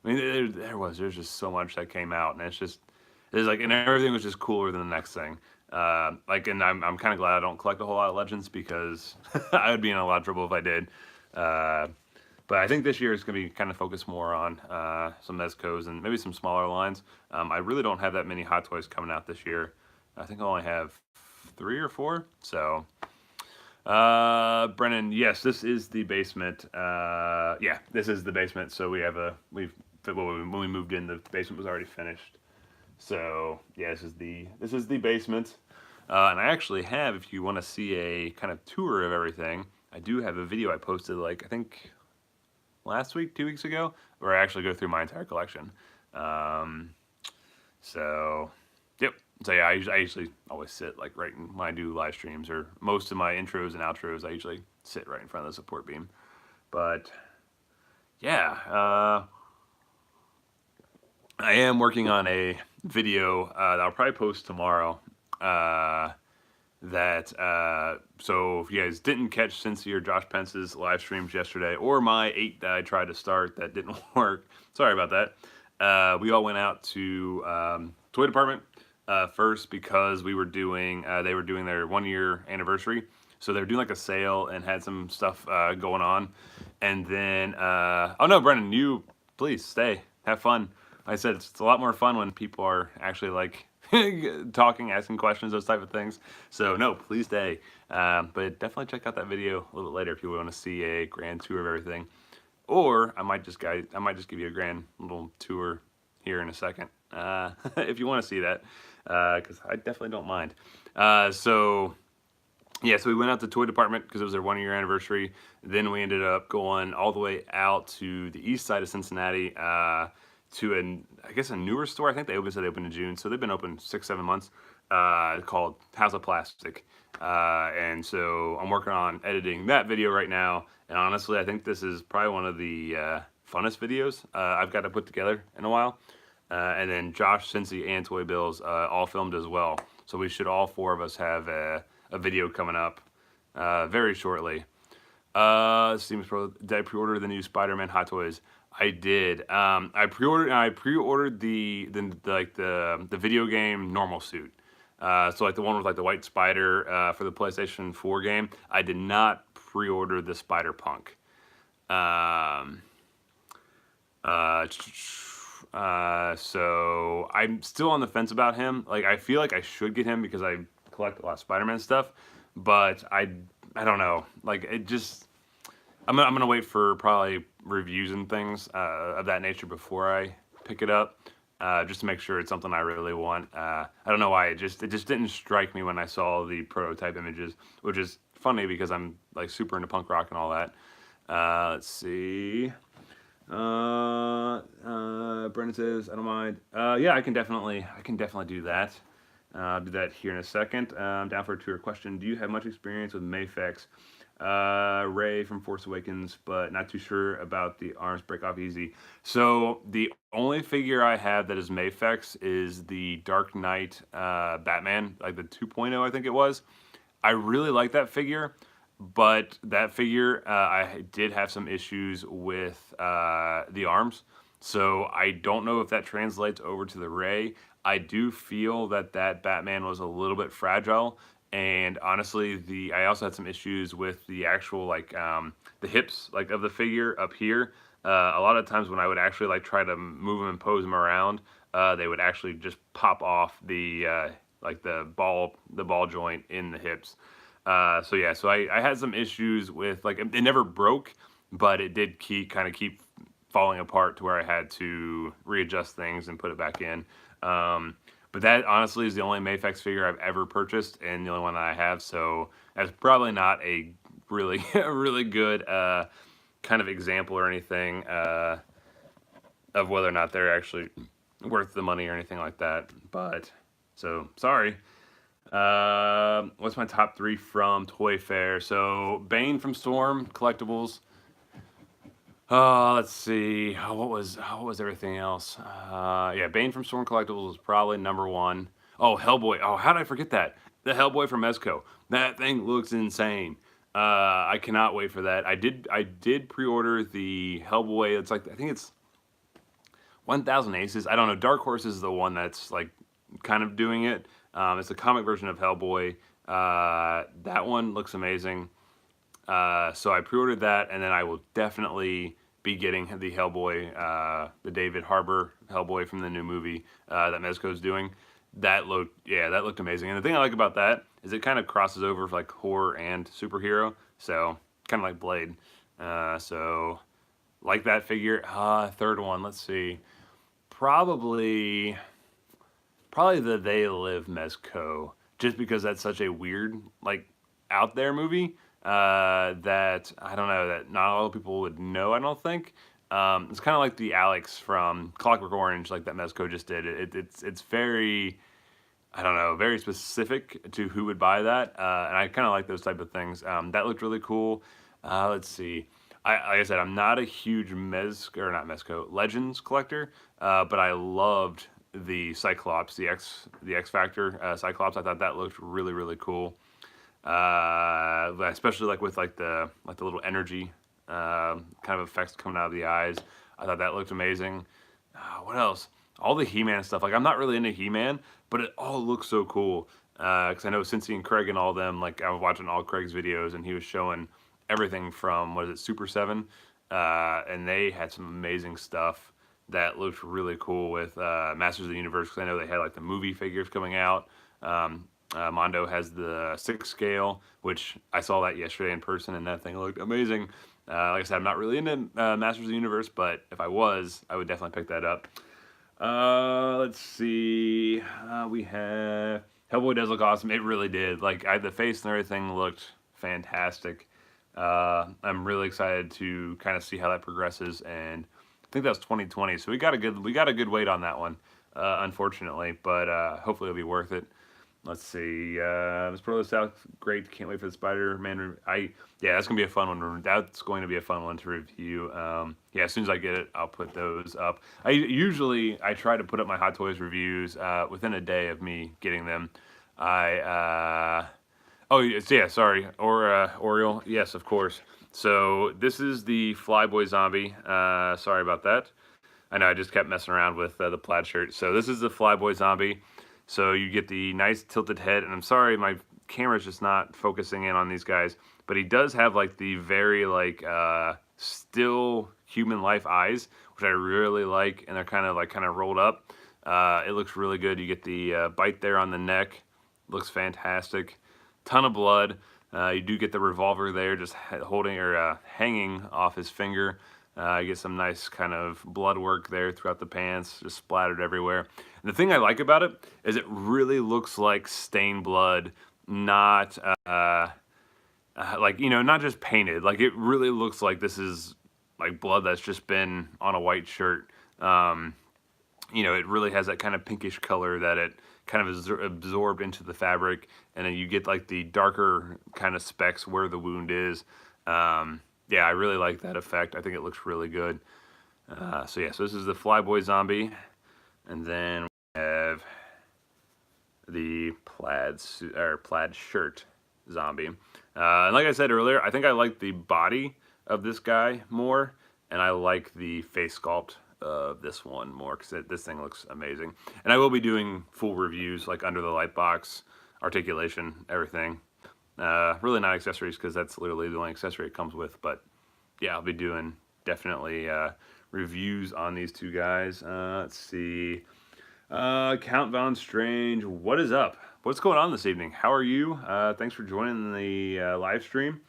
I mean, there's just so much that came out, and it's like, and everything was just cooler than the next thing. Like, and I'm kind of glad I don't collect a whole lot of Legends because I would be in a lot of trouble if I did. But I think this year is going to be kind of focused more on some Mezcos and maybe some smaller lines. I really don't have that many Hot Toys coming out this year. I think I only have 3 or 4. So, Brennan, yes, this is the basement. Yeah, this is the basement. So when we moved in, the basement was already finished. So yeah, this is the basement. And I actually have, if you want to see a kind of tour of everything, I do have a video I posted like, I think last week, 2 weeks ago, where I actually go through my entire collection. So, yep. So yeah, I usually always sit like right when I do live streams, or most of my intros and outros, I usually sit right in front of the support beam. But yeah, I am working on a video that I'll probably post tomorrow. So if you guys didn't catch Cincy or Josh Pence's live streams yesterday, or my 8 that I tried to start that didn't work, sorry about that. We all went out to Toy Department first because we were doing, they were doing their 1-year anniversary. So they were doing like a sale and had some stuff going on. And then, oh no, Brendan, you please stay, have fun. Like I said, it's a lot more fun when people are actually like talking, asking questions, those type of things. So no, please stay. But definitely check out that video a little bit later if you want to see a grand tour of everything. Or I might just give you a grand little tour here in a second if you want to see that, because I definitely don't mind. So yeah, so we went out to toy department because it was their 1 year anniversary. Then we ended up going all the way out to the east side of Cincinnati to I guess a newer store. I think said they opened in June, so they've been open 6-7 months. Called House of Plastic, and so I'm working on editing that video right now. And honestly, I think this is probably one of the funnest videos I've got to put together in a while. And then Josh, Cincy, and Toy Bills all filmed as well. So we should all 4 of us have a video coming up very shortly. Did I pre-order the new Spider-Man Hot Toys? I did. I pre-ordered the video game normal suit. So like the one with like the white spider for the PlayStation 4 game. I did not pre-order the Spider-Punk. So I'm still on the fence about him. Like I feel like I should get him because I collect a lot of Spider-Man stuff, but I don't know. Like it just I'm gonna wait for probably reviews and things of that nature before I pick it up, just to make sure it's something I really want. I don't know why it just didn't strike me when I saw the prototype images, which is funny because I'm like super into punk rock and all that. Let's see. Brendan says, I don't mind. Yeah, I can definitely do that. I'll do that here in a second. I'm down for a tour question. Do you have much experience with Mayfex? Ray from Force Awakens, but not too sure about the arms break off easy. So the only figure I have that is Mayfex is the Dark Knight Batman, like the 2.0, I think it was. I really like that figure, but that figure, I did have some issues with the arms. So I don't know if that translates over to the Ray. I do feel that Batman was a little bit fragile. And honestly, I also had some issues with the actual like the hips like of the figure up here. A lot of times when I would actually like try to move them and pose them around, they would actually just pop off the like the ball joint in the hips. So yeah, so I had some issues with like it never broke, but it did keep falling apart to where I had to readjust things and put it back in. But that honestly is the only Mayfex figure I've ever purchased and the only one that I have. So that's probably not a really a really good kind of example or anything of whether or not they're actually worth the money or anything like that. But so sorry. What's my top 3 from Toy Fair? So Bane from Storm Collectibles. Let's see. What was everything else? Yeah, Bane from Storm Collectibles was probably number 1. Oh, Hellboy. Oh, how did I forget that? The Hellboy from Mezco. That thing looks insane. I cannot wait for that. I did pre-order the Hellboy. It's like I think it's 1000 Aces. I don't know. Dark Horse is the one that's like kind of doing it. It's a comic version of Hellboy. That one looks amazing. So I pre-ordered that, and then I will definitely be getting the Hellboy, the David Harbour Hellboy from the new movie that Mezco's doing. That looked amazing. And the thing I like about that is it kind of crosses over for like horror and superhero, so kind of like Blade. So like that figure. Third one, let's see, probably the They Live Mezco, just because that's such a weird like out there movie. That I don't know, that not all people would know, I don't think. It's kind of like the Alex from Clockwork Orange, like that Mezco just did. It's very, I don't know, very specific to who would buy that, and I kind of like those type of things. That looked really cool. Let's see. Like I said, I'm not a huge Legends collector, but I loved the Cyclops, the X Factor Cyclops. I thought that looked really, really cool. Especially like with like the little energy kind of effects coming out of the eyes. I thought that looked amazing. What else? All the He-Man stuff. Like I'm not really into He-Man, but it all looks so cool. Because I know Cincy and Craig and all them. Like I was watching all Craig's videos, and he was showing everything from Super 7, and they had some amazing stuff that looked really cool with Masters of the Universe. Because I know they had like the movie figures coming out. Mondo has the 6 scale, which I saw that yesterday in person, and that thing looked amazing. Like I said, I'm not really into Masters of the Universe, but if I was, I would definitely pick that up. Let's see. We have Hellboy does look awesome. It really did. Like the face and everything looked fantastic. I'm really excited to kind of see how that progresses, and I think that was 2020, so we got a good wait on that one, unfortunately, but hopefully it'll be worth it. Let's see. This Pro South, great. Can't wait for the Spider-Man. Yeah, that's gonna be a fun one. That's going to be a fun one to review. Yeah, as soon as I get it, I'll put those up. I try to put up my Hot Toys reviews within a day of me getting them. Oh yeah, sorry. Oriole. Yes, of course. So this is the Flyboy zombie. Sorry about that. I know I just kept messing around with the plaid shirt. So this is the Flyboy zombie. So you get the nice tilted head, and I'm sorry my camera's just not focusing in on these guys, but he does have like the very like still human life eyes, which I really like, and they're kind of rolled up. It looks really good. You get the bite there on the neck. Looks fantastic. Ton of blood. You do get the revolver there, just holding or hanging off his finger. You get some nice kind of blood work there throughout the pants, just splattered everywhere. And the thing I like about it is it really looks like stained blood, not like, you know, not just painted. Like it really looks like this is like blood that's just been on a white shirt. You know, it really has that kind of pinkish color that it kind of is absorbed into the fabric, and then you get like the darker kind of specks where the wound is. Yeah, I really like that effect. I think it looks really good. So yeah, so this is the Flyboy zombie, and then we have the plaid shirt zombie. And like I said earlier, I think I like the body of this guy more, and I like the face sculpt of this one more, because this thing looks amazing. And I will be doing full reviews, like under the light box, articulation, everything. Really not accessories, because that's literally the only accessory it comes with, but yeah, I'll be doing definitely reviews on these two guys. Let's see. Count Von Strange, what is up? What's going on this evening? How are you? Thanks for joining the live stream.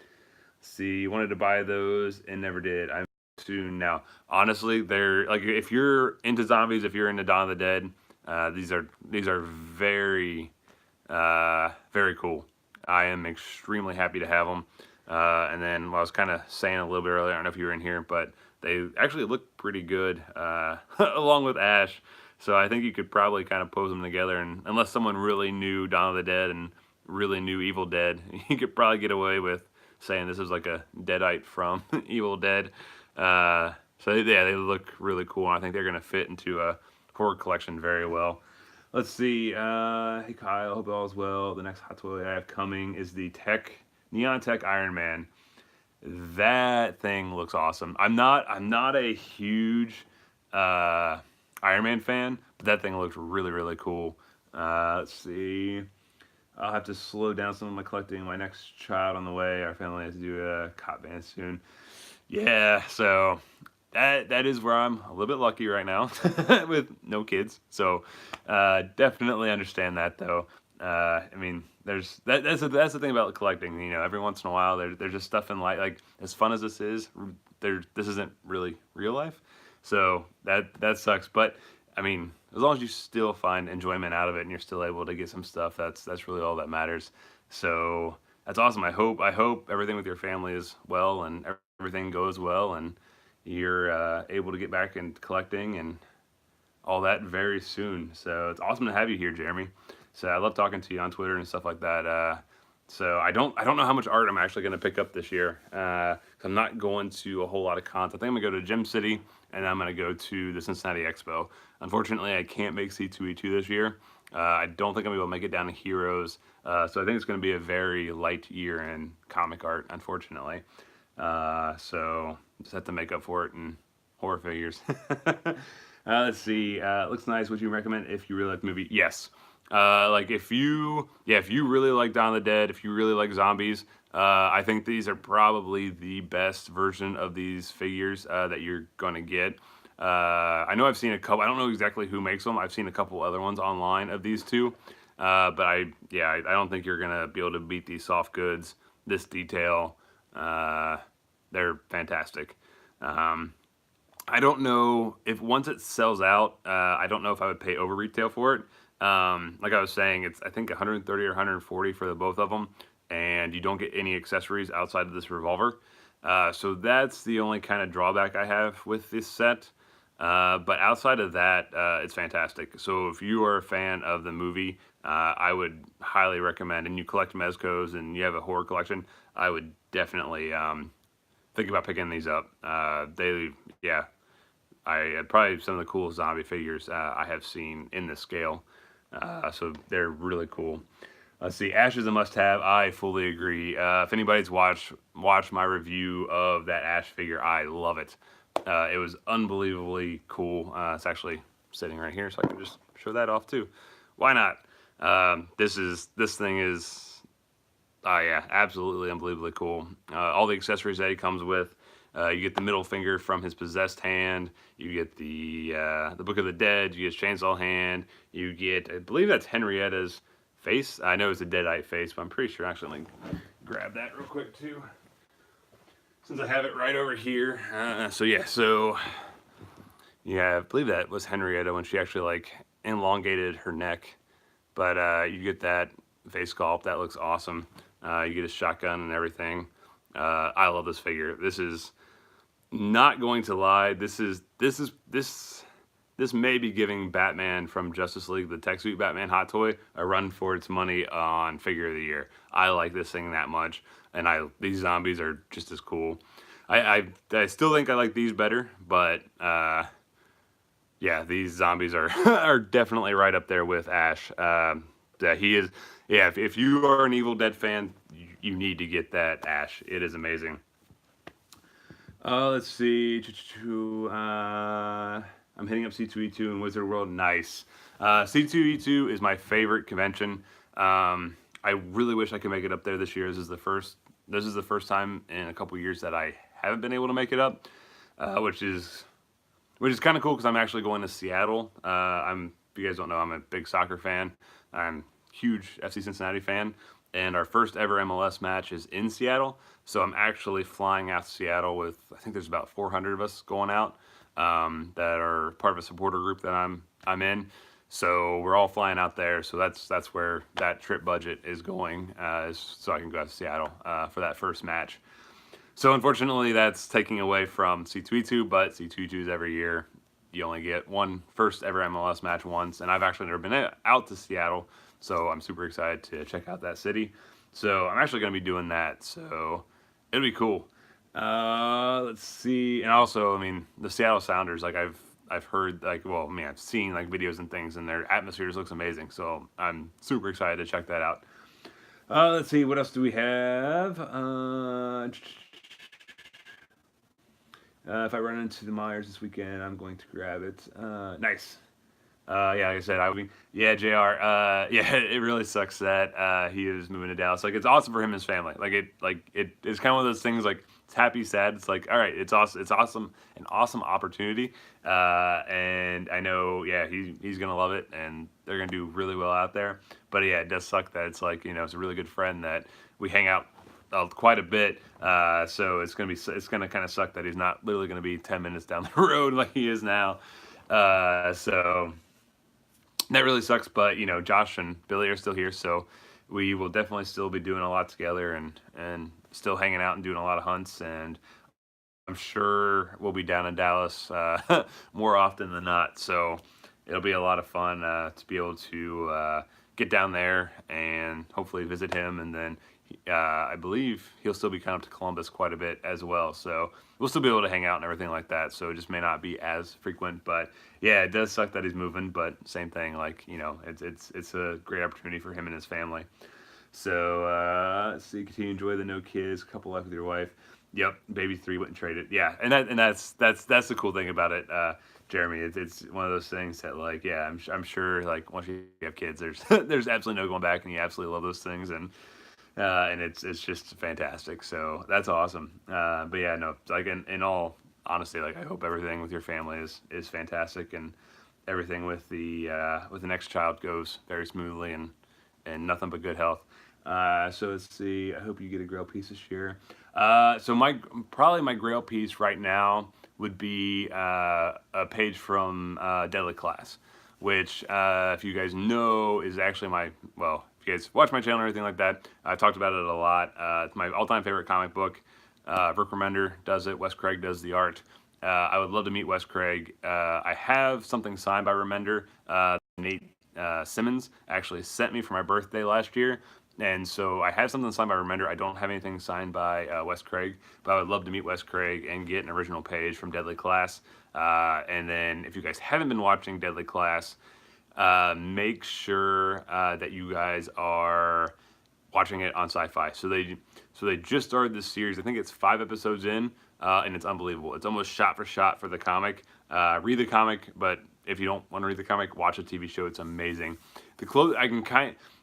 Let's see, you wanted to buy those and never did. I'm soon now. Honestly, they're like, if you're into zombies, if you're into Dawn of the Dead, these are very very cool. I am extremely happy to have them. And then what I was kind of saying a little bit earlier, I don't know if you were in here, but they actually look pretty good along with Ash. So I think you could probably kind of pose them together, and unless someone really knew Dawn of the Dead and really knew Evil Dead, you could probably get away with saying this is like a Deadite from Evil Dead. So yeah, they look really cool, and I think they're going to fit into a horror collection very well. Let's see. Hey Kyle, hope all is well. The next hot toy I have coming is the Neon Tech Iron Man. That thing looks awesome. I'm not a huge Iron Man fan, but that thing looks really cool. Let's see. I'll have to slow down some of my collecting. My next child on the way. Our family has to do a cop band soon. Yeah, so that is where I'm a little bit lucky right now with no kids. So definitely understand that though. I mean, that's the thing about collecting. You know, every once in a while there's just stuff in life, like as fun as this is, this isn't really real life. So that sucks. But I mean, as long as you still find enjoyment out of it and you're still able to get some stuff, that's really all that matters. So that's awesome. I hope everything with your family is well and everything goes well, and you're able to get back into collecting and all that very soon. So it's awesome to have you here, Jeremy. So I love talking to you on Twitter and stuff like that. So I don't know how much art I'm actually going to pick up this year. I'm not going to a whole lot of cons. I think I'm going to go to Gym City, and I'm going to go to the Cincinnati Expo. Unfortunately, I can't make C2E2 this year. I don't think I'm going to be able to make it down to Heroes. So I think it's going to be a very light year in comic art, unfortunately. So just have to make up for it in horror figures. Let's see. Looks nice. Would you recommend if you really like the movie? Yes. Like if you really like Dawn of the Dead, if you really like zombies, I think these are probably the best version of these figures that you're going to get. I know I've seen a couple. I don't know exactly who makes them. I've seen a couple other ones online of these two. But I don't think you're going to be able to beat these soft goods, this detail. They're fantastic. I don't know if once it sells out, I don't know if I would pay over retail for it. Like I was saying, it's I think 130 or 140 for the both of them, and you don't get any accessories outside of this revolver. So that's the only kind of drawback I have with this set. But outside of that, it's fantastic. So if you are a fan of the movie, I would highly recommend, and you collect Mezcos and you have a horror collection, I would definitely think about picking these up. Yeah, probably some of the coolest zombie figures I have seen in this scale. So they're really cool. Let's see, Ash is a must-have. I fully agree. If anybody's watched my review of that Ash figure, I love it. It was unbelievably cool. It's actually sitting right here, so I can just show that off too. Why not? This thing is, oh yeah, absolutely unbelievably cool. All the accessories that he comes with. You get the middle finger from his possessed hand. You get the Book of the Dead. You get Chainsaw Hand. You get, I believe that's Henrietta's face. I know it's a Deadite face, but I'm pretty sure. Actually, let me grab that real quick too, since I have it right over here. So yeah, I believe that was Henrietta when she actually like elongated her neck. But you get that face sculpt. That looks awesome. You get a shotgun and everything. I love this figure. This is not going to lie. This may be giving Batman from Justice League, the Tech Suit Batman Hot Toy, a run for its money on Figure of the Year. I like this thing that much, and these zombies are just as cool. I still think I like these better, but yeah, these zombies are are definitely right up there with Ash. Yeah, he is. Yeah, if you are an Evil Dead fan, you need to get that Ash. It is amazing. Let's see. I'm hitting up C2E2 in Wizard World. Nice. C2E2 is my favorite convention. I really wish I could make it up there this year. This is the first time in a couple years that I haven't been able to make it up, which is kind of cool because I'm actually going to Seattle. If you guys don't know, I'm a big soccer fan. I'm a huge FC Cincinnati fan, and our first ever MLS match is in Seattle. So I'm actually flying out to Seattle with, I think there's about 400 of us going out that are part of a supporter group that I'm in. So we're all flying out there. So that's where that trip budget is going, so I can go out to Seattle for that first match. So unfortunately, that's taking away from C2E2, but C2E2 is every year. You only get one first ever MLS match once, and I've actually never been out to Seattle, so I'm super excited to check out that city. So I'm actually going to be doing that, so it'll be cool. Let's see, and also, I mean, the Seattle Sounders, like I've heard, like, well, I mean, I've seen like videos and things, and their atmosphere just looks amazing. So I'm super excited to check that out. Let's see, what else do we have? If I run into the Myers this weekend, I'm going to grab it. Nice. Yeah, like I said, yeah, JR. Yeah, it really sucks that he is moving to Dallas. Like, it's awesome for him and his family. It's kind of one of those things. Like, it's happy, sad. It's like, all right, it's awesome. It's awesome, an awesome opportunity. And I know, yeah, he's gonna love it, and they're gonna do really well out there. But yeah, it does suck that it's like, it's a really good friend that we hang out quite a bit. So it's gonna kind of suck that he's not literally gonna be 10 minutes down the road like he is now. So that really sucks, but Josh and Billy are still here, so we will definitely still be doing a lot together and still hanging out and doing a lot of hunts, and I'm sure we'll be down in Dallas more often than not. So it'll be a lot of fun to be able to get down there and hopefully visit him, and then I believe he'll still be coming up to Columbus quite a bit as well. So we'll still be able to hang out and everything like that. So it just may not be as frequent, but yeah, it does suck that he's moving, but same thing, like, it's a great opportunity for him and his family. So let's see, continue to enjoy the no kids, couple life with your wife. Yep, baby 3 wouldn't trade it. Yeah, and that's the cool thing about it, Jeremy. It's one of those things that, like, yeah, I'm sure, like, once you have kids, there's absolutely no going back, and you absolutely love those things, and it's just fantastic. So that's awesome. But yeah, no, like, in all honesty, like, I hope everything with your family is fantastic, and everything with the next child goes very smoothly, and nothing but good health. So let's see. I hope you get a Grail piece this year. So probably my Grail piece right now would be a page from Deadly Class, which if you guys know is actually my, well, if you guys watch my channel or anything like that, I talked about it a lot. It's my all-time favorite comic book. Rick Remender does it. Wes Craig does the art. I would love to meet Wes Craig. I have something signed by Remender. Nate Simmons actually sent me for my birthday last year. And so I have something signed by Remender. I don't have anything signed by Wes Craig, but I would love to meet Wes Craig and get an original page from Deadly Class. And then if you guys haven't been watching Deadly Class, make sure that you guys are watching it on Sci-Fi. So they just started this series. I think it's 5 episodes in, and it's unbelievable. It's almost shot for shot for the comic. Read the comic, but if you don't want to read the comic, watch the TV show. It's amazing. The clothes I can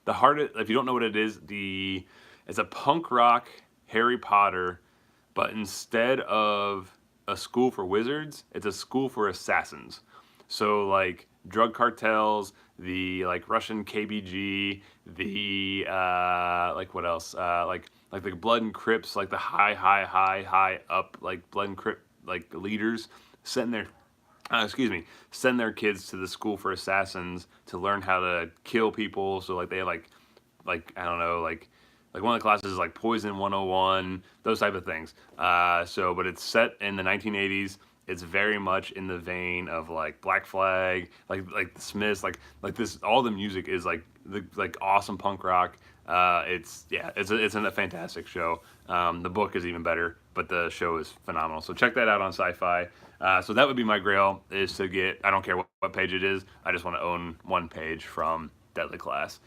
the hardest, if you don't know what it is, it's a punk rock Harry Potter, but instead of a school for wizards, it's a school for assassins. So like drug cartels, the like Russian KBG, the like what else? Like the Blood and Crips, like the high up like Blood and Crip like leaders send their kids to the school for assassins to learn how to kill people. So like they have like I don't know, like one of the classes is like Poison 101, those type of things. But it's set in the 1980s. It's very much in the vein of like Black Flag, like the Smiths, like this. All the music is like awesome punk rock. It's a fantastic show. The book is even better, but the show is phenomenal. So check that out on Sci-Fi. So that would be my grail, is to get, I don't care what page it is, I just want to own one page from Deadly Class.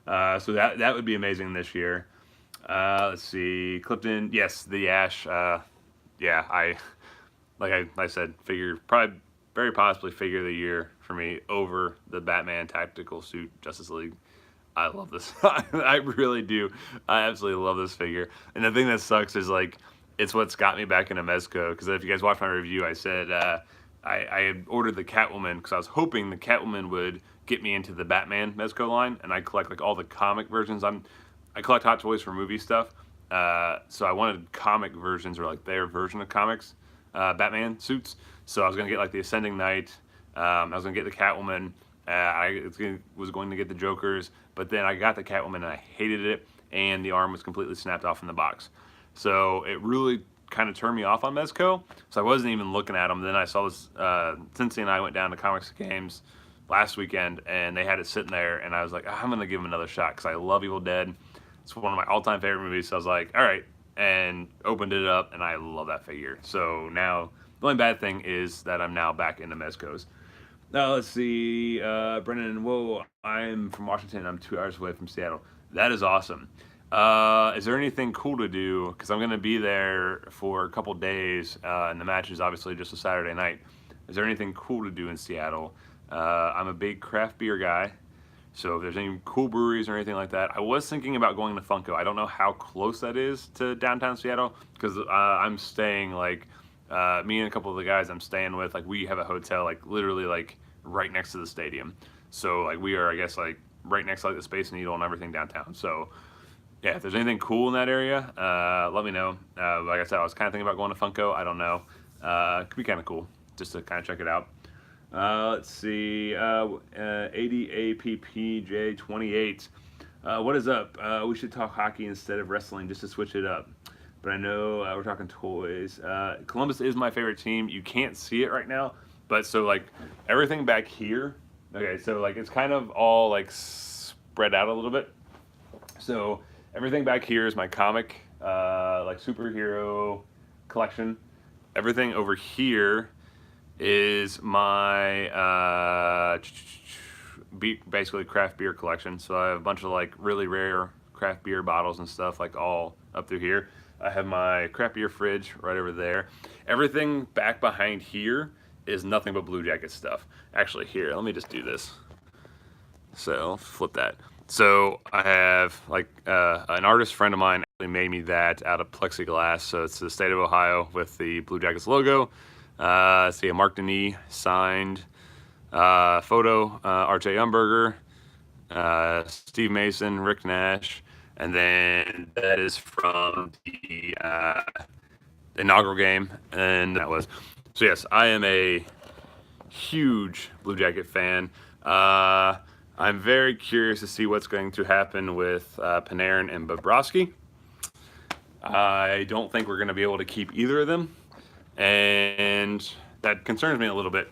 So that would be amazing this year. Let's see, Clifton, yes, the Ash, I said, probably very possibly figure of the year for me over the Batman Tactical Suit Justice League. I love this. I really do. I absolutely love this figure. And the thing that sucks is like, it's what's got me back into Mezco. Because if you guys watch my review, I said I had ordered the Catwoman because I was hoping the Catwoman would get me into the Batman Mezco line. And I collect like all the comic versions. I collect Hot Toys for movie stuff. So I wanted comic versions, or like their version of comics, Batman suits. So I was going to get like the Ascending Knight. I was going to get the Catwoman. I was going to get the Jokers, but then I got the Catwoman and I hated it, and the arm was completely snapped off in the box. So it really kind of turned me off on Mezco, so I wasn't even looking at them. Then I saw this, Cincy and I went down to Comics Games last weekend, and they had it sitting there, and I was like, I'm going to give them another shot, because I love Evil Dead. It's one of my all-time favorite movies, so I was like, all right, and opened it up, and I love that figure. So now, the only bad thing is that I'm now back into Mezcos. Now, let's see, Brennan, whoa, I'm from Washington. I'm 2 hours away from Seattle. That is awesome. Is there anything cool to do? Because I'm going to be there for a couple days, and the match is obviously just a Saturday night. Is there anything cool to do in Seattle? I'm a big craft beer guy, so if there's any cool breweries or anything like that. I was thinking about going to Funko. I don't know how close that is to downtown Seattle, because I'm staying like, me and a couple of the guys I'm staying with, like we have a hotel like literally like right next to the stadium. So like we are, I guess, like right next to like the Space Needle and everything downtown. So yeah, if there's anything cool in that area, let me know. Like I said, I was kind of thinking about going to Funko. I don't know. It could be kind of cool just to kind of check it out. Let's see, ADAPPJ28. What is up? We should talk hockey instead of wrestling just to switch it up. But I know we're talking toys. Columbus is my favorite team. You can't see it right now, but so like everything back here, okay, so like it's kind of all like spread out a little bit. So everything back here is my comic, like superhero collection. Everything over here is my basically craft beer collection. So I have a bunch of like really rare craft beer bottles and stuff like all up through here. I have my craft beer fridge right over there. Everything back behind here is nothing but Blue Jacket stuff. Actually, here, let me just do this. So, flip that. So, I have, like, an artist friend of mine actually made me that out of plexiglass. So, it's the state of Ohio with the Blue Jackets logo. See a Mark Denis signed photo, R.J. Umberger, Steve Mason, Rick Nash. And then that is from the inaugural game, and that was. So yes, I am a huge Blue Jacket fan. I'm very curious to see what's going to happen with Panarin and Bobrovsky. I don't think we're going to be able to keep either of them, and that concerns me a little bit,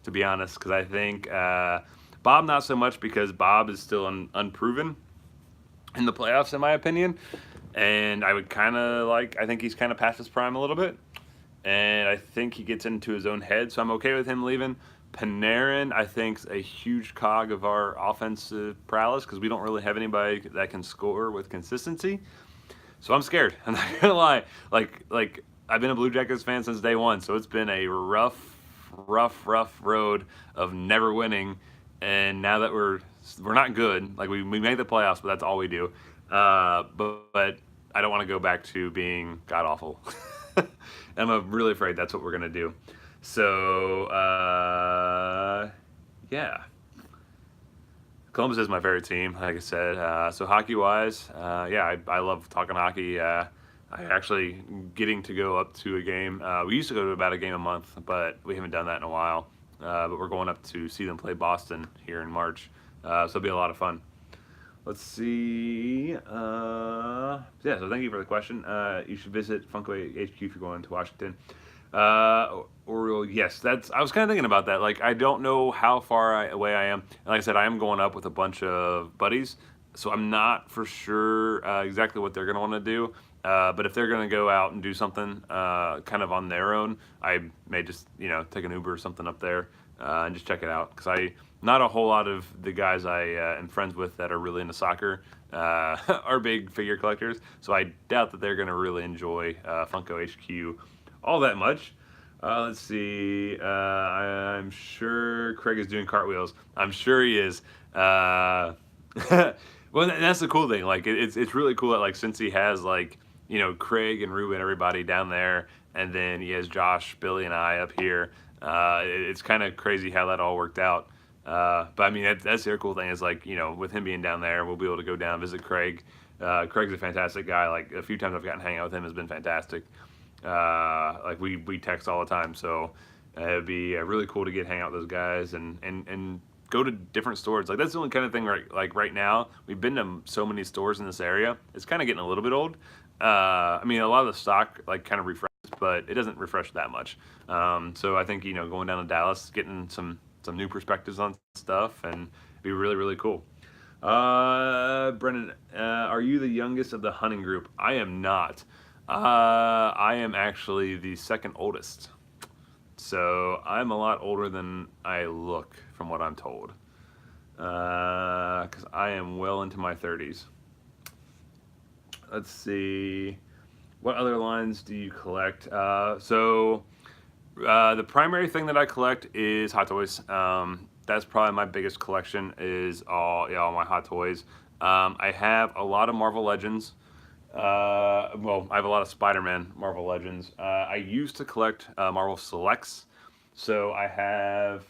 to be honest, because I think Bob not so much, because Bob is still unproven in the playoffs, in my opinion, and I would kind of I think he's kind of past his prime a little bit, and I think he gets into his own head, so I'm okay with him leaving. Panarin, I think, is a huge cog of our offensive prowess, because we don't really have anybody that can score with consistency. So I'm scared. I'm not gonna lie. Like I've been a Blue Jackets fan since day one, so it's been a rough road of never winning. And now that we're not good, like we made the playoffs, but that's all we do. But I don't want to go back to being god awful. I'm really afraid that's what we're gonna do. So yeah. Columbus is my favorite team, like I said. So hockey-wise, yeah, I love talking hockey. I actually getting to go up to a game. We used to go to about a game a month, but we haven't done that in a while. But we're going up to see them play Boston here in March. So it'll be a lot of fun. Let's see. Yeah, so thank you for the question. You should visit Funko HQ if you're going to Washington. Or yes, I was kind of thinking about that. Like, I don't know how far away I am. And like I said, I am going up with a bunch of buddies, so I'm not for sure exactly what they're going to want to do. But if they're going to go out and do something kind of on their own, I may just, take an Uber or something up there and just check it out. Because not a whole lot of the guys I am friends with that are really into soccer are big figure collectors. So I doubt that they're going to really enjoy Funko HQ all that much. Let's see. I'm sure Craig is doing cartwheels. I'm sure he is. Well, that's the cool thing. Like, it's really cool that, like, since he has, like, Craig and Ruben, everybody down there, and then he has Josh, Billy, and I up here. It's kind of crazy how that all worked out. But I mean, that's the other cool thing is, like, with him being down there, we'll be able to go down and visit Craig. Craig's a fantastic guy. Like, a few times I've gotten to hang out with him has been fantastic. Like we text all the time, so it'd be really cool to hang out with those guys and go to different stores. Like, that's the only kind of thing right now. We've been to so many stores in this area. It's kind of getting a little bit old. I mean, a lot of the stock kind of refreshes, but it doesn't refresh that much. So I think going down to Dallas, getting some new perspectives on stuff, and it'd be really cool. Brennan, are you the youngest of the hunting group? I am not. I am actually the second oldest. So I'm a lot older than I look, from what I'm told. Because I am well into my 30s. Let's see. What other lines do you collect? The primary thing that I collect is Hot Toys. That's probably my biggest collection, is all my Hot Toys. I have a lot of Marvel Legends. Well, I have a lot of Spider-Man Marvel Legends. I used to collect Marvel Selects, so I have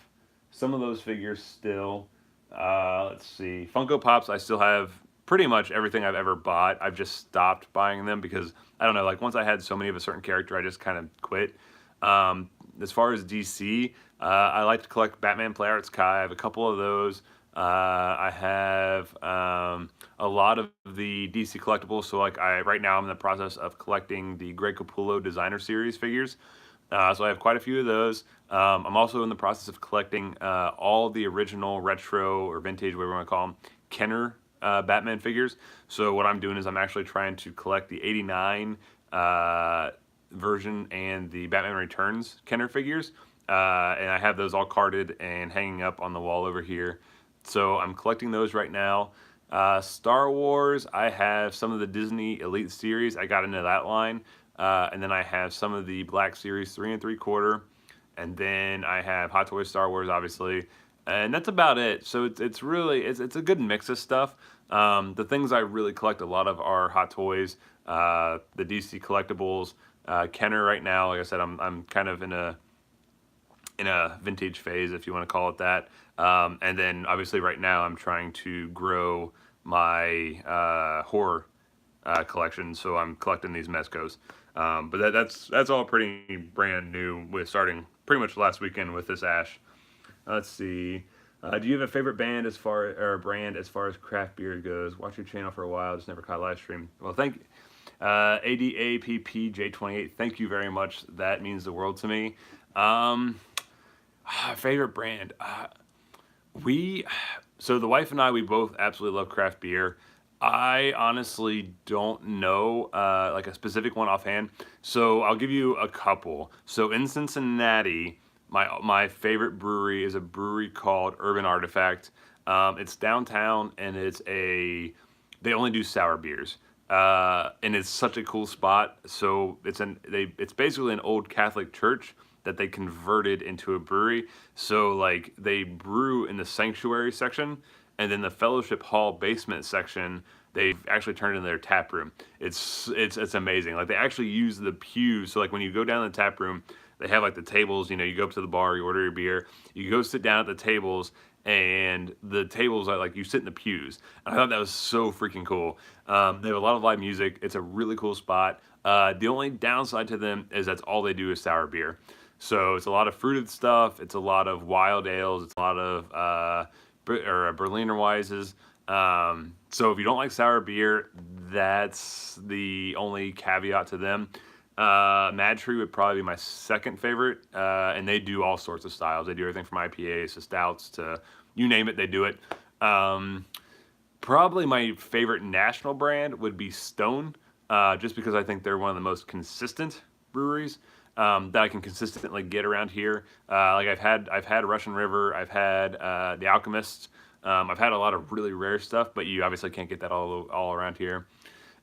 some of those figures still. Let's see. Funko Pops, I still have pretty much everything I've ever bought. I've just stopped buying them because, I don't know, like, once I had so many of a certain character, I just kind of quit. As far as DC, I like to collect Batman Play Arts Kai. I have a couple of those. I have a lot of the DC collectibles. So, like, right now I'm in the process of collecting the Greg Capullo Designer Series figures. So I have quite a few of those. I'm also in the process of collecting all the original retro or vintage, whatever you want to call them, Kenner Batman figures. So what I'm doing is I'm actually trying to collect the '89 version and the Batman Returns Kenner figures. And I have those all carded and hanging up on the wall over here. So I'm collecting those right now. Star Wars, I have some of the Disney Elite series. I got into that line. And then I have some of the Black Series 3 3/4. And then I have Hot Toys Star Wars, obviously. And that's about it. So it's really a good mix of stuff. The things I really collect a lot of are Hot Toys, the DC collectibles, Kenner right now. Like I said, I'm kind of in a vintage phase, if you want to call it that. And then obviously right now I'm trying to grow my horror collection, so I'm collecting these Mezcos. But that's all pretty brand new, with starting pretty much last weekend with this Ash. Let's see. Do you have a favorite band as far or brand as far as craft beer goes? Watch your channel for a while, just never caught a live stream. Well, thank you. ADAPPJ28, thank you very much. That means the world to me. Favorite brand. So the wife and I, we both absolutely love craft beer. I honestly don't know like a specific one offhand. So I'll give you a couple. So in Cincinnati, my favorite brewery is a brewery called Urban Artifact. It's downtown and they only do sour beers. And it's such a cool spot. So it's basically an old Catholic church that they converted into a brewery. So like they brew in the sanctuary section, and then the fellowship hall basement section they've actually turned into their tap room. It's amazing. Like they actually use the pews. So like when you go down the tap room, they have like the tables. You know, you go up to the bar, you order your beer, you go sit down at the tables, and the tables are like you sit in the pews. And I thought that was so freaking cool. They have a lot of live music. It's a really cool spot. The only downside to them is that's all they do is sour beer. So it's a lot of fruited stuff. It's a lot of wild ales. It's a lot of Berliner Weisses. So if you don't like sour beer, that's the only caveat to them. Mad Tree would probably be my second favorite, and they do all sorts of styles. They do everything from IPAs to stouts to you name it, they do it. Probably my favorite national brand would be Stone, just because I think they're one of the most consistent breweries that I can consistently get around here. Like I've had Russian River, I've had The Alchemist. I've had a lot of really rare stuff, but you obviously can't get that all around here.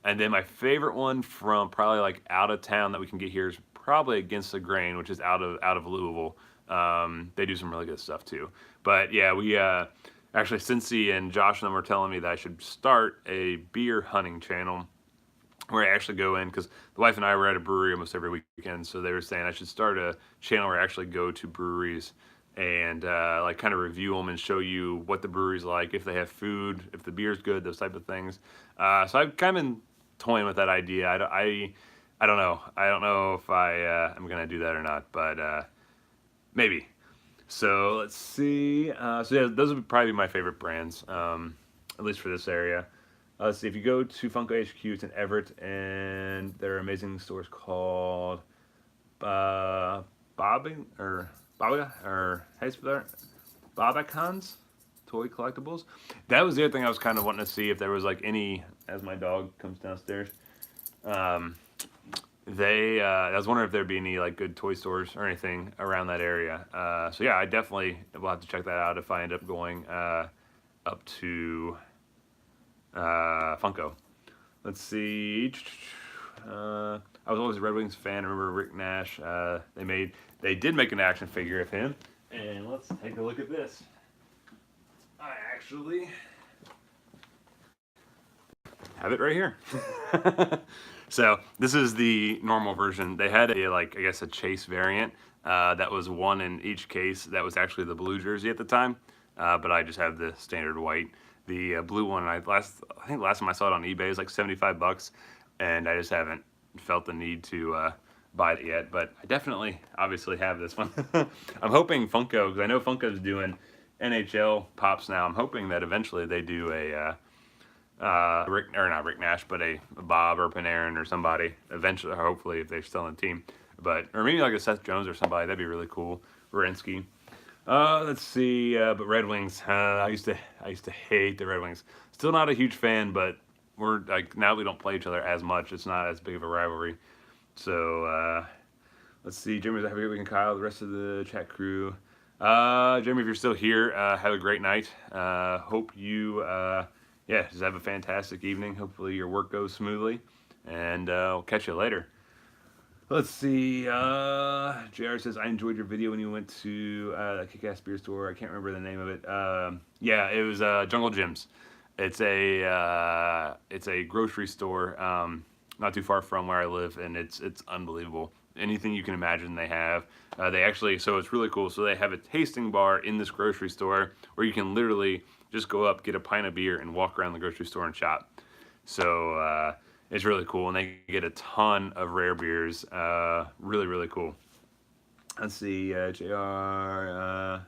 And then my favorite one from probably like out of town that we can get here is probably Against the Grain, which is out of Louisville. They do some really good stuff too. But yeah, we actually Cincy and Josh and them were telling me that I should start a beer hunting channel where I actually go in, because the wife and I were at a brewery almost every weekend, so they were saying I should start a channel where I actually go to breweries and like kind of review them and show you what the brewery's like, if they have food, if the beer's good, those type of things. So I've kind of been toying with that idea. I don't know. I don't know if I'm gonna do that or not, but maybe. So let's see. So yeah, those would probably be my favorite brands, at least for this area. Let's see. If you go to Funko HQ, it's in Everett, and there are amazing stores called Bobbing or Babaga or how do you spell that? Babacon's Toy Collectibles. That was the other thing I was kind of wanting to see if there was like any. As my dog comes downstairs, I was wondering if there'd be any like good toy stores or anything around that area. So yeah, I definitely will have to check that out if I end up going up to Funko. Let's see. I was always a Red Wings fan. I remember Rick Nash. They did make an action figure of him, and let's take a look at this. I actually have it right here. So this is the normal version. They had a I guess a chase variant that was one in each case. That was actually the blue jersey at the time, but I just have the standard white. The blue one, I think last time I saw it on eBay is like $75, and I just haven't felt the need to buy it yet. But I definitely, obviously, have this one. I'm hoping Funko, because I know Funko's doing NHL pops now. I'm hoping that eventually they do a not Rick Nash, but a Bob or Panarin or somebody eventually, hopefully, if they're still on the team. But or maybe like a Seth Jones or somebody. That'd be really cool. Wierenski. Let's see. But Red Wings. I used to hate the Red Wings. Still not a huge fan, but we're like now we don't play each other as much. It's not as big of a rivalry. So let's see. Jeremy's have a great weekend, Kyle. The rest of the chat crew. Jeremy, if you're still here, have a great night. Hope you just have a fantastic evening. Hopefully your work goes smoothly, and I'll catch you later. Let's see. JR says, I enjoyed your video when you went to the Kick-Ass Beer Store. I can't remember the name of it. Yeah, it was Jungle Gyms. It's a grocery store not too far from where I live, and it's unbelievable. Anything you can imagine they have. They actually, so it's really cool. So they have a tasting bar in this grocery store where you can literally just go up, get a pint of beer, and walk around the grocery store and shop. So it's really cool, and they get a ton of rare beers. Really, really cool. Let's see, JR,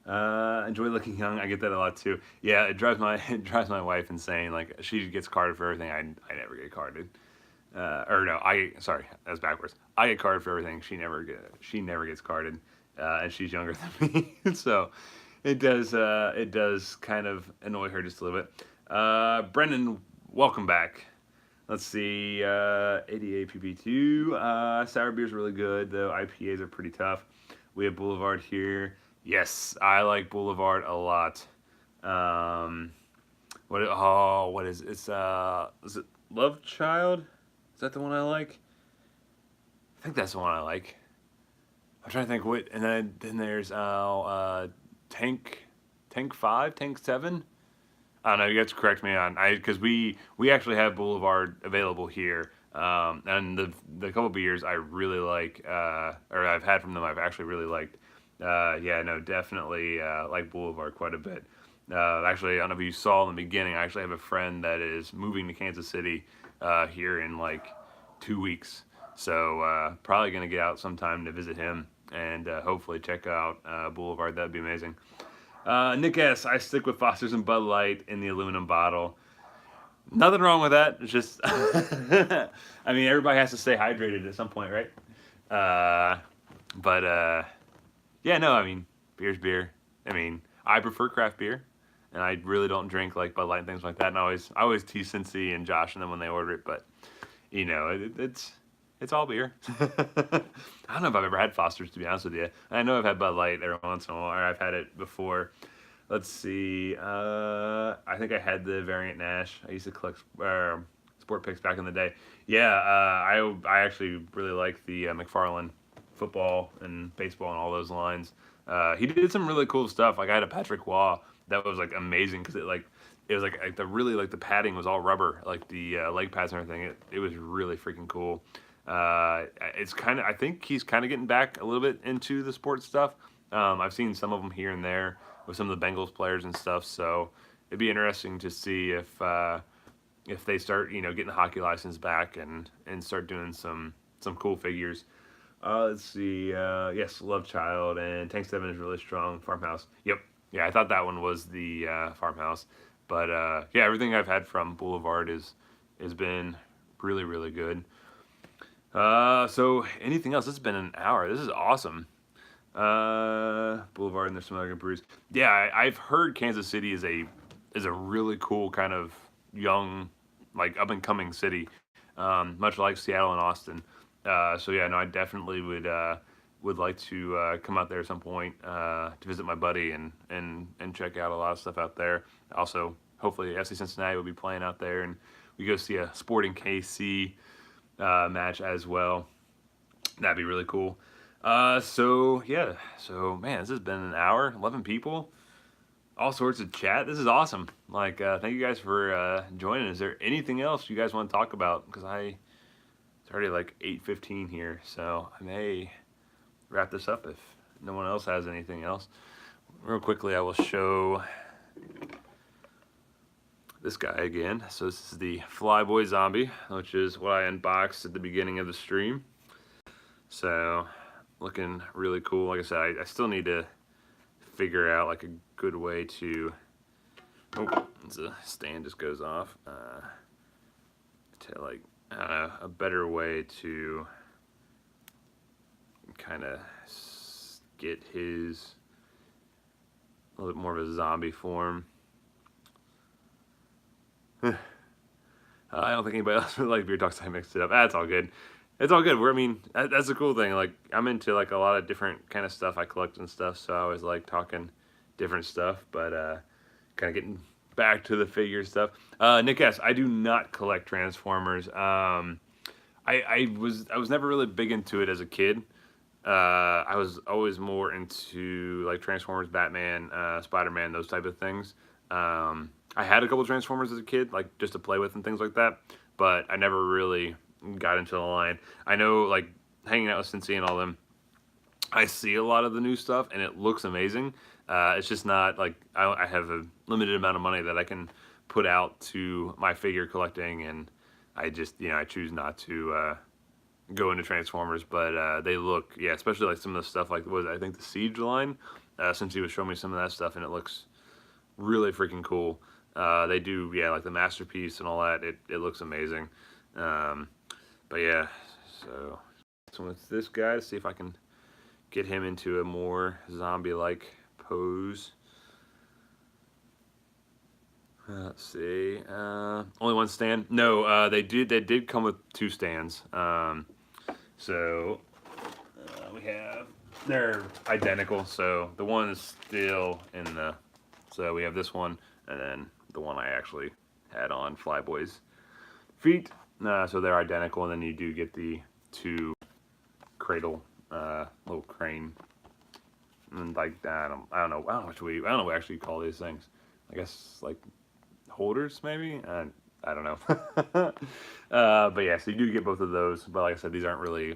Enjoy looking young. I get that a lot too. Yeah, it drives my it drives my wife insane. Like she gets carded for everything. I never get carded. Or no, sorry, that's backwards. I get carded for everything. She never gets carded, and she's younger than me. So it does kind of annoy her just a little bit. Brendan, welcome back. Let's see, 88 PP2. Sour beer's really good, though IPAs are pretty tough. We have Boulevard here. Yes, I like Boulevard a lot. What is it? Is it Love Child? Is that the one I like? I think that's the one I like. I'm trying to think what, and then there's Tank 5, Tank 7. I don't know. You have to correct me on because we actually have Boulevard available here, and the couple beers I really like, or I've had from them, I've actually really liked. Yeah, no, definitely like Boulevard quite a bit. Actually, I don't know if you saw in the beginning. I actually have a friend that is moving to Kansas City here in like 2 weeks, so probably gonna get out sometime to visit him and hopefully check out Boulevard. That'd be amazing. Nick S., I stick with Foster's and Bud Light in the aluminum bottle. Nothing wrong with that. It's just, I mean, everybody has to stay hydrated at some point, right? Yeah, no, I mean, beer's beer. I mean, I prefer craft beer, and I really don't drink like Bud Light and things like that. And I always tease Cincy and Josh and them when they order it, but you know, it's all beer. I don't know if I've ever had Foster's, to be honest with you. I know I've had Bud Light every once in a while, or I've had it before. Let's see. I think I had the Variant Nash. I used to collect sport picks back in the day. Yeah, I actually really like the McFarlane football and baseball and all those lines. He did some really cool stuff. Like I had a Patrick Waugh that was like amazing because it was like the padding was all rubber, like the leg pads and everything. It was really freaking cool. It's kind of, I think he's kind of getting back a little bit into the sports stuff. I've seen some of them here and there with some of the Bengals players and stuff. So it'd be interesting to see if they start, you know, getting the hockey license back and start doing some cool figures. Let's see. Yes, Love Child and Tank 7 is really strong. Farmhouse. Yep. Yeah, I thought that one was the Farmhouse. But yeah, everything I've had from Boulevard has been really, really good. So anything else? It's been an hour. This is awesome. Boulevard and there's some other brews. Yeah, I've heard Kansas City is a really cool kind of young, like up and coming city, much like Seattle and Austin. So yeah, no, I definitely would like to come out there at some point to visit my buddy and check out a lot of stuff out there. Also, hopefully, FC Cincinnati will be playing out there, and we go see a Sporting KC match as well. That'd be really cool. So yeah, so man, this has been an hour, 11 people, all sorts of chat. This is awesome. Like, thank you guys for joining. Is there anything else you guys want to talk about? Because it's already like 8:15 here, so I may wrap this up if no one else has anything else. Real quickly, I will show this guy again. So this is the Flyboy Zombie, which is what I unboxed at the beginning of the stream. So looking really cool. Like I said, I still need to figure out like a good way to, oh, the stand just goes off, to like, I don't know, a better way to kind of get his a little bit more of a zombie form. I don't think anybody else would like Beer Talks. I mixed it up. That's all good. It's all good. I mean, that's the cool thing. Like, I'm into like a lot of different kind of stuff. I collect and stuff, so I always like talking different stuff. But kind of getting back to the figure stuff. Nick S., I do not collect Transformers. I was never really big into it as a kid. I was always more into like Transformers, Batman, Spider-Man, those type of things. I had a couple Transformers as a kid, like just to play with and things like that, but I never really got into the line. I know, like, hanging out with Cincy and all them, I see a lot of the new stuff, and it looks amazing. It's just not, like, I have a limited amount of money that I can put out to my figure collecting, and I just, you know, I choose not to go into Transformers, but they look, yeah, especially like some of the stuff like what was it, I think the Siege line, since he was showing me some of that stuff, and it looks really freaking cool. They do, yeah, like the Masterpiece and all that. It looks amazing. But yeah, so with this guy, to see if I can get him into a more zombie-like pose. Let's see. Only one stand? No, they did come with 2 stands. So we have, they're identical. So the one is still in the. So we have this one, and then the one I actually had on Flyboy's feet. So they're identical, and then you do get the 2 cradle, little crane, and like that. I don't know what we actually call these things. I guess like holders, maybe. I don't know. But yeah, so you do get both of those. But like I said, these aren't really.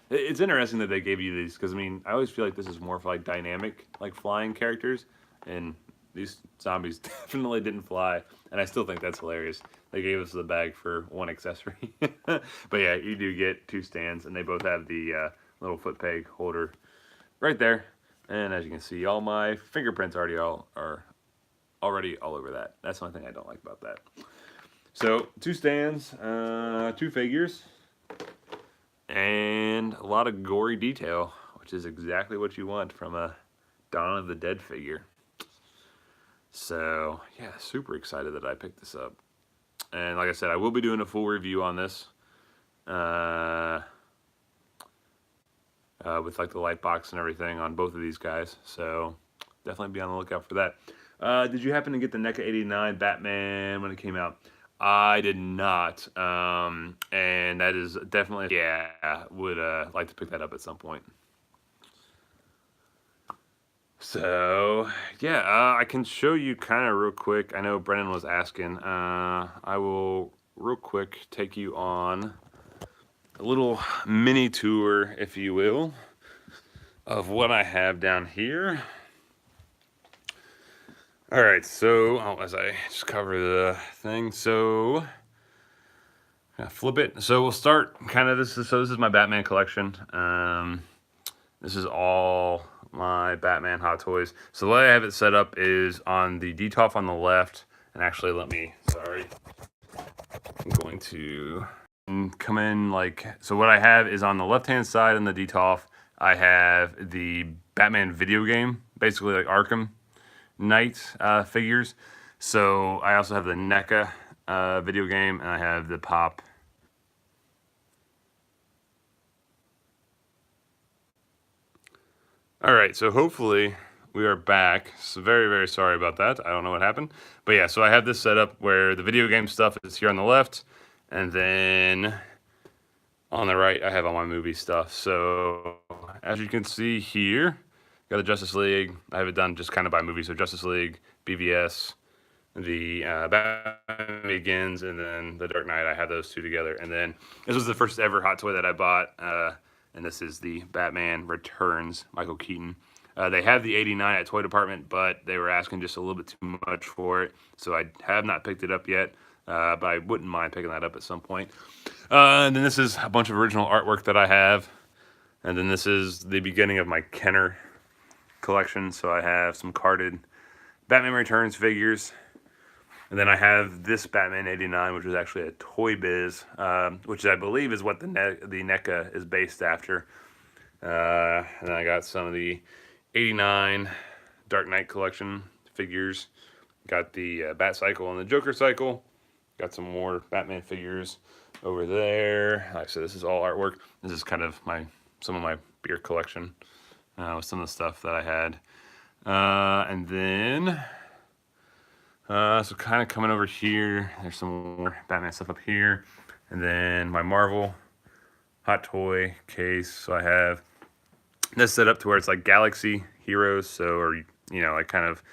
It's interesting that they gave you these because I mean I always feel like this is more for like dynamic, like flying characters, and these zombies definitely didn't fly, and I still think that's hilarious. They gave us the bag for 1 accessory. But yeah, you do get 2 stands, and they both have the little foot peg holder right there. And as you can see, all my fingerprints are already all over that. That's the only thing I don't like about that. So 2 stands, 2 figures, and a lot of gory detail, which is exactly what you want from a Dawn of the Dead figure. So yeah, super excited that I picked this up. And like I said, I will be doing a full review on this with like the light box and everything on both of these guys. So definitely be on the lookout for that. Did you happen to get the NECA 89 Batman when it came out? I did not. And that is definitely, yeah, would like to pick that up at some point. So, yeah, I can show you kind of real quick. I know Brennan was asking. I will real quick take you on a little mini tour, if you will, of what I have down here. All right, so as I just cover the thing, so flip it. So we'll start kind of this is my Batman collection. This is all my Batman Hot Toys. So the way I have it set up is on the DTOF on the left, and actually I'm going to come in like, so what I have is on the left-hand side on the DTOF, I have the Batman video game, basically like Arkham Knight figures. So I also have the NECA video game, and I have the Pop. All right, so hopefully we are back. So very, very sorry about that. I don't know what happened. But yeah, so I have this set up where the video game stuff is here on the left, and then on the right, I have all my movie stuff. So as you can see here, got the Justice League. I have it done just kind of by movie. So Justice League, BVS, the Batman Begins, and then the Dark Knight. I have those 2 together. And then this was the first ever Hot Toy that I bought. And this is the Batman Returns, Michael Keaton. They have the 89 at Toy Department, but they were asking just a little bit too much for it. So I have not picked it up yet, but I wouldn't mind picking that up at some point. And then this is a bunch of original artwork that I have. And then this is the beginning of my Kenner collection. So I have some carded Batman Returns figures. And then I have this Batman 89, which is actually a Toy Biz, which I believe is what the NECA is based after. And then I got some of the 89 Dark Knight collection figures. Got the Bat Cycle and the Joker Cycle. Got some more Batman figures over there. Like I said, this is all artwork. This is kind of some of my beer collection with some of the stuff that I had. And then... so kind of coming over here, there's some more Batman stuff up here. And then my Marvel Hot Toy case. So I have this set up to where it's like Galaxy heroes. So, or, you know, like kind of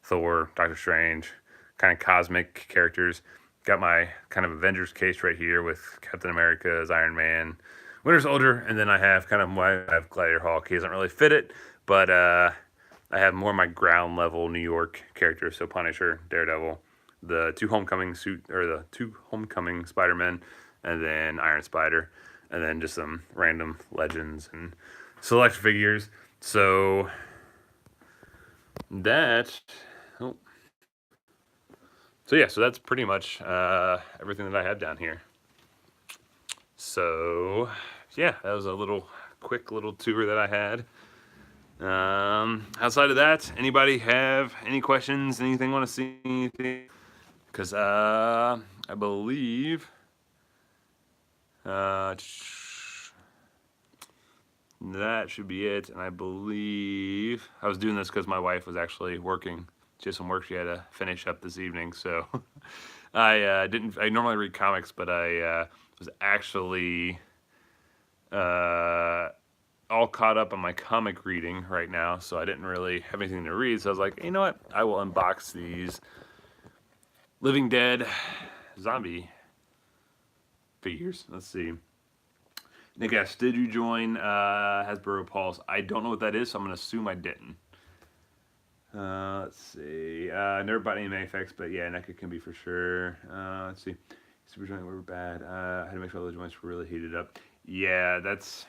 Thor, Doctor Strange, kind of cosmic characters. Got my kind of Avengers case right here with Captain America's Iron Man, Winter Soldier. And then I have kind of I have Gladiator Hulk. He doesn't really fit it, but, I have more of my ground level New York characters, so Punisher, Daredevil, the 2 Homecoming Spider-Men, and then Iron Spider. and then just some random legends and select figures. So that, oh, so yeah, so that's pretty much everything that I have down here. So yeah, that was a quick little tour that I had. Outside of that, anybody have any questions? Anything want to see? Anything? Because I believe that should be it. And I believe I was doing this because my wife was actually working. She had some work she had to finish up this evening, so I didn't. I normally read comics, but I was actually all caught up on my comic reading right now, so I didn't really have anything to read. So I was like, you know what? I will unbox these Living Dead zombie figures. Let's see. Nick asked, did you join Hasbro Pulse? I don't know what that is, so I'm going to assume I didn't. Let's see. Never bought any Mayfix, but yeah, NECA can be for sure. Let's see. Super joint were bad. I had to make sure all the joints were really heated up. Yeah, that's.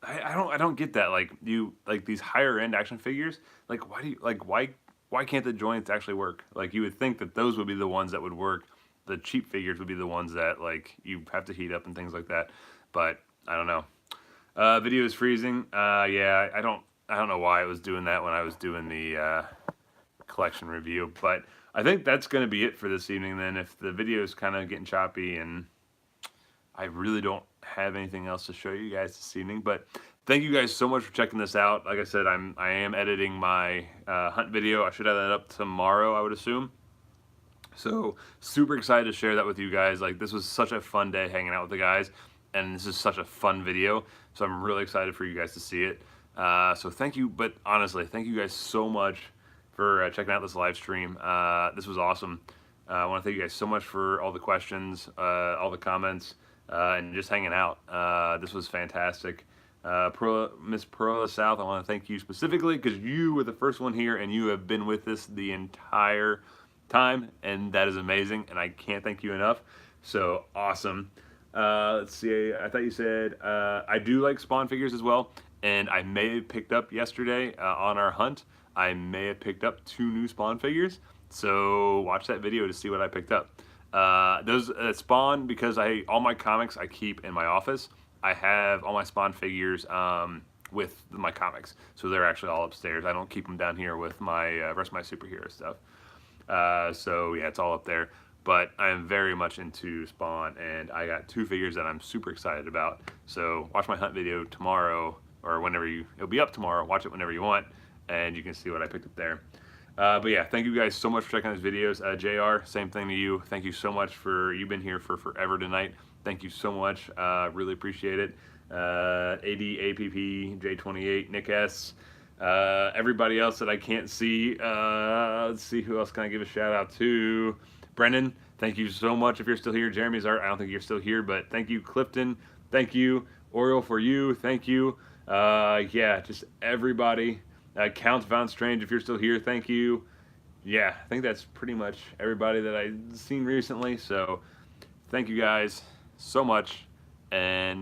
I don't get that. Like these higher end action figures. Like why can't the joints actually work? Like you would think that those would be the ones that would work. The cheap figures would be the ones that like you have to heat up and things like that. But I don't know. Video is freezing. Yeah, I don't know why it was doing that when I was doing the collection review. But I think that's going to be it for this evening then. If the video is kind of getting choppy and I really don't have anything else to show you guys this evening. But thank you guys so much for checking this out. Like I said, I am editing my hunt video. I should have that up tomorrow, I would assume. So super excited to share that with you guys. Like this was such a fun day hanging out with the guys, and this is such a fun video. So I'm really excited for you guys to see it. So thank you, but honestly, thank you guys so much for checking out this live stream. This was awesome. I want to thank you guys so much for all the questions, all the comments, and just hanging out. This was fantastic. Miss Pearl South, I want to thank you specifically because you were the first one here and you have been with us the entire time, and that is amazing, and I can't thank you enough. So awesome. Let's see, I thought you said I do like Spawn figures as well, and I may have picked up yesterday on our hunt, I may have picked up 2 new Spawn figures, so watch that video to see what I picked up. Those Spawn, because all my comics I keep in my office. I have all my Spawn figures with my comics, so they're actually all upstairs. I don't keep them down here with my rest of my superhero stuff. So yeah, it's all up there. But I am very much into Spawn, and I got 2 figures that I'm super excited about. So watch my hunt video tomorrow, or whenever it'll be up tomorrow. Watch it whenever you want, and you can see what I picked up there. But yeah, thank you guys so much for checking out these videos. JR, same thing to you. Thank you so much you've been here for forever tonight. Thank you so much. Really appreciate it. ADAPP, J28, Nick S. Everybody else that I can't see. Let's see, who else can I give a shout out to? Brendan, thank you so much if you're still here. Jeremy's art, I don't think you're still here, but thank you. Clifton, thank you. Oriole for you, thank you. Yeah, just everybody. Count Found Strange, if you're still here, thank you. Yeah, I think that's pretty much everybody that I've seen recently. So thank you guys so much, and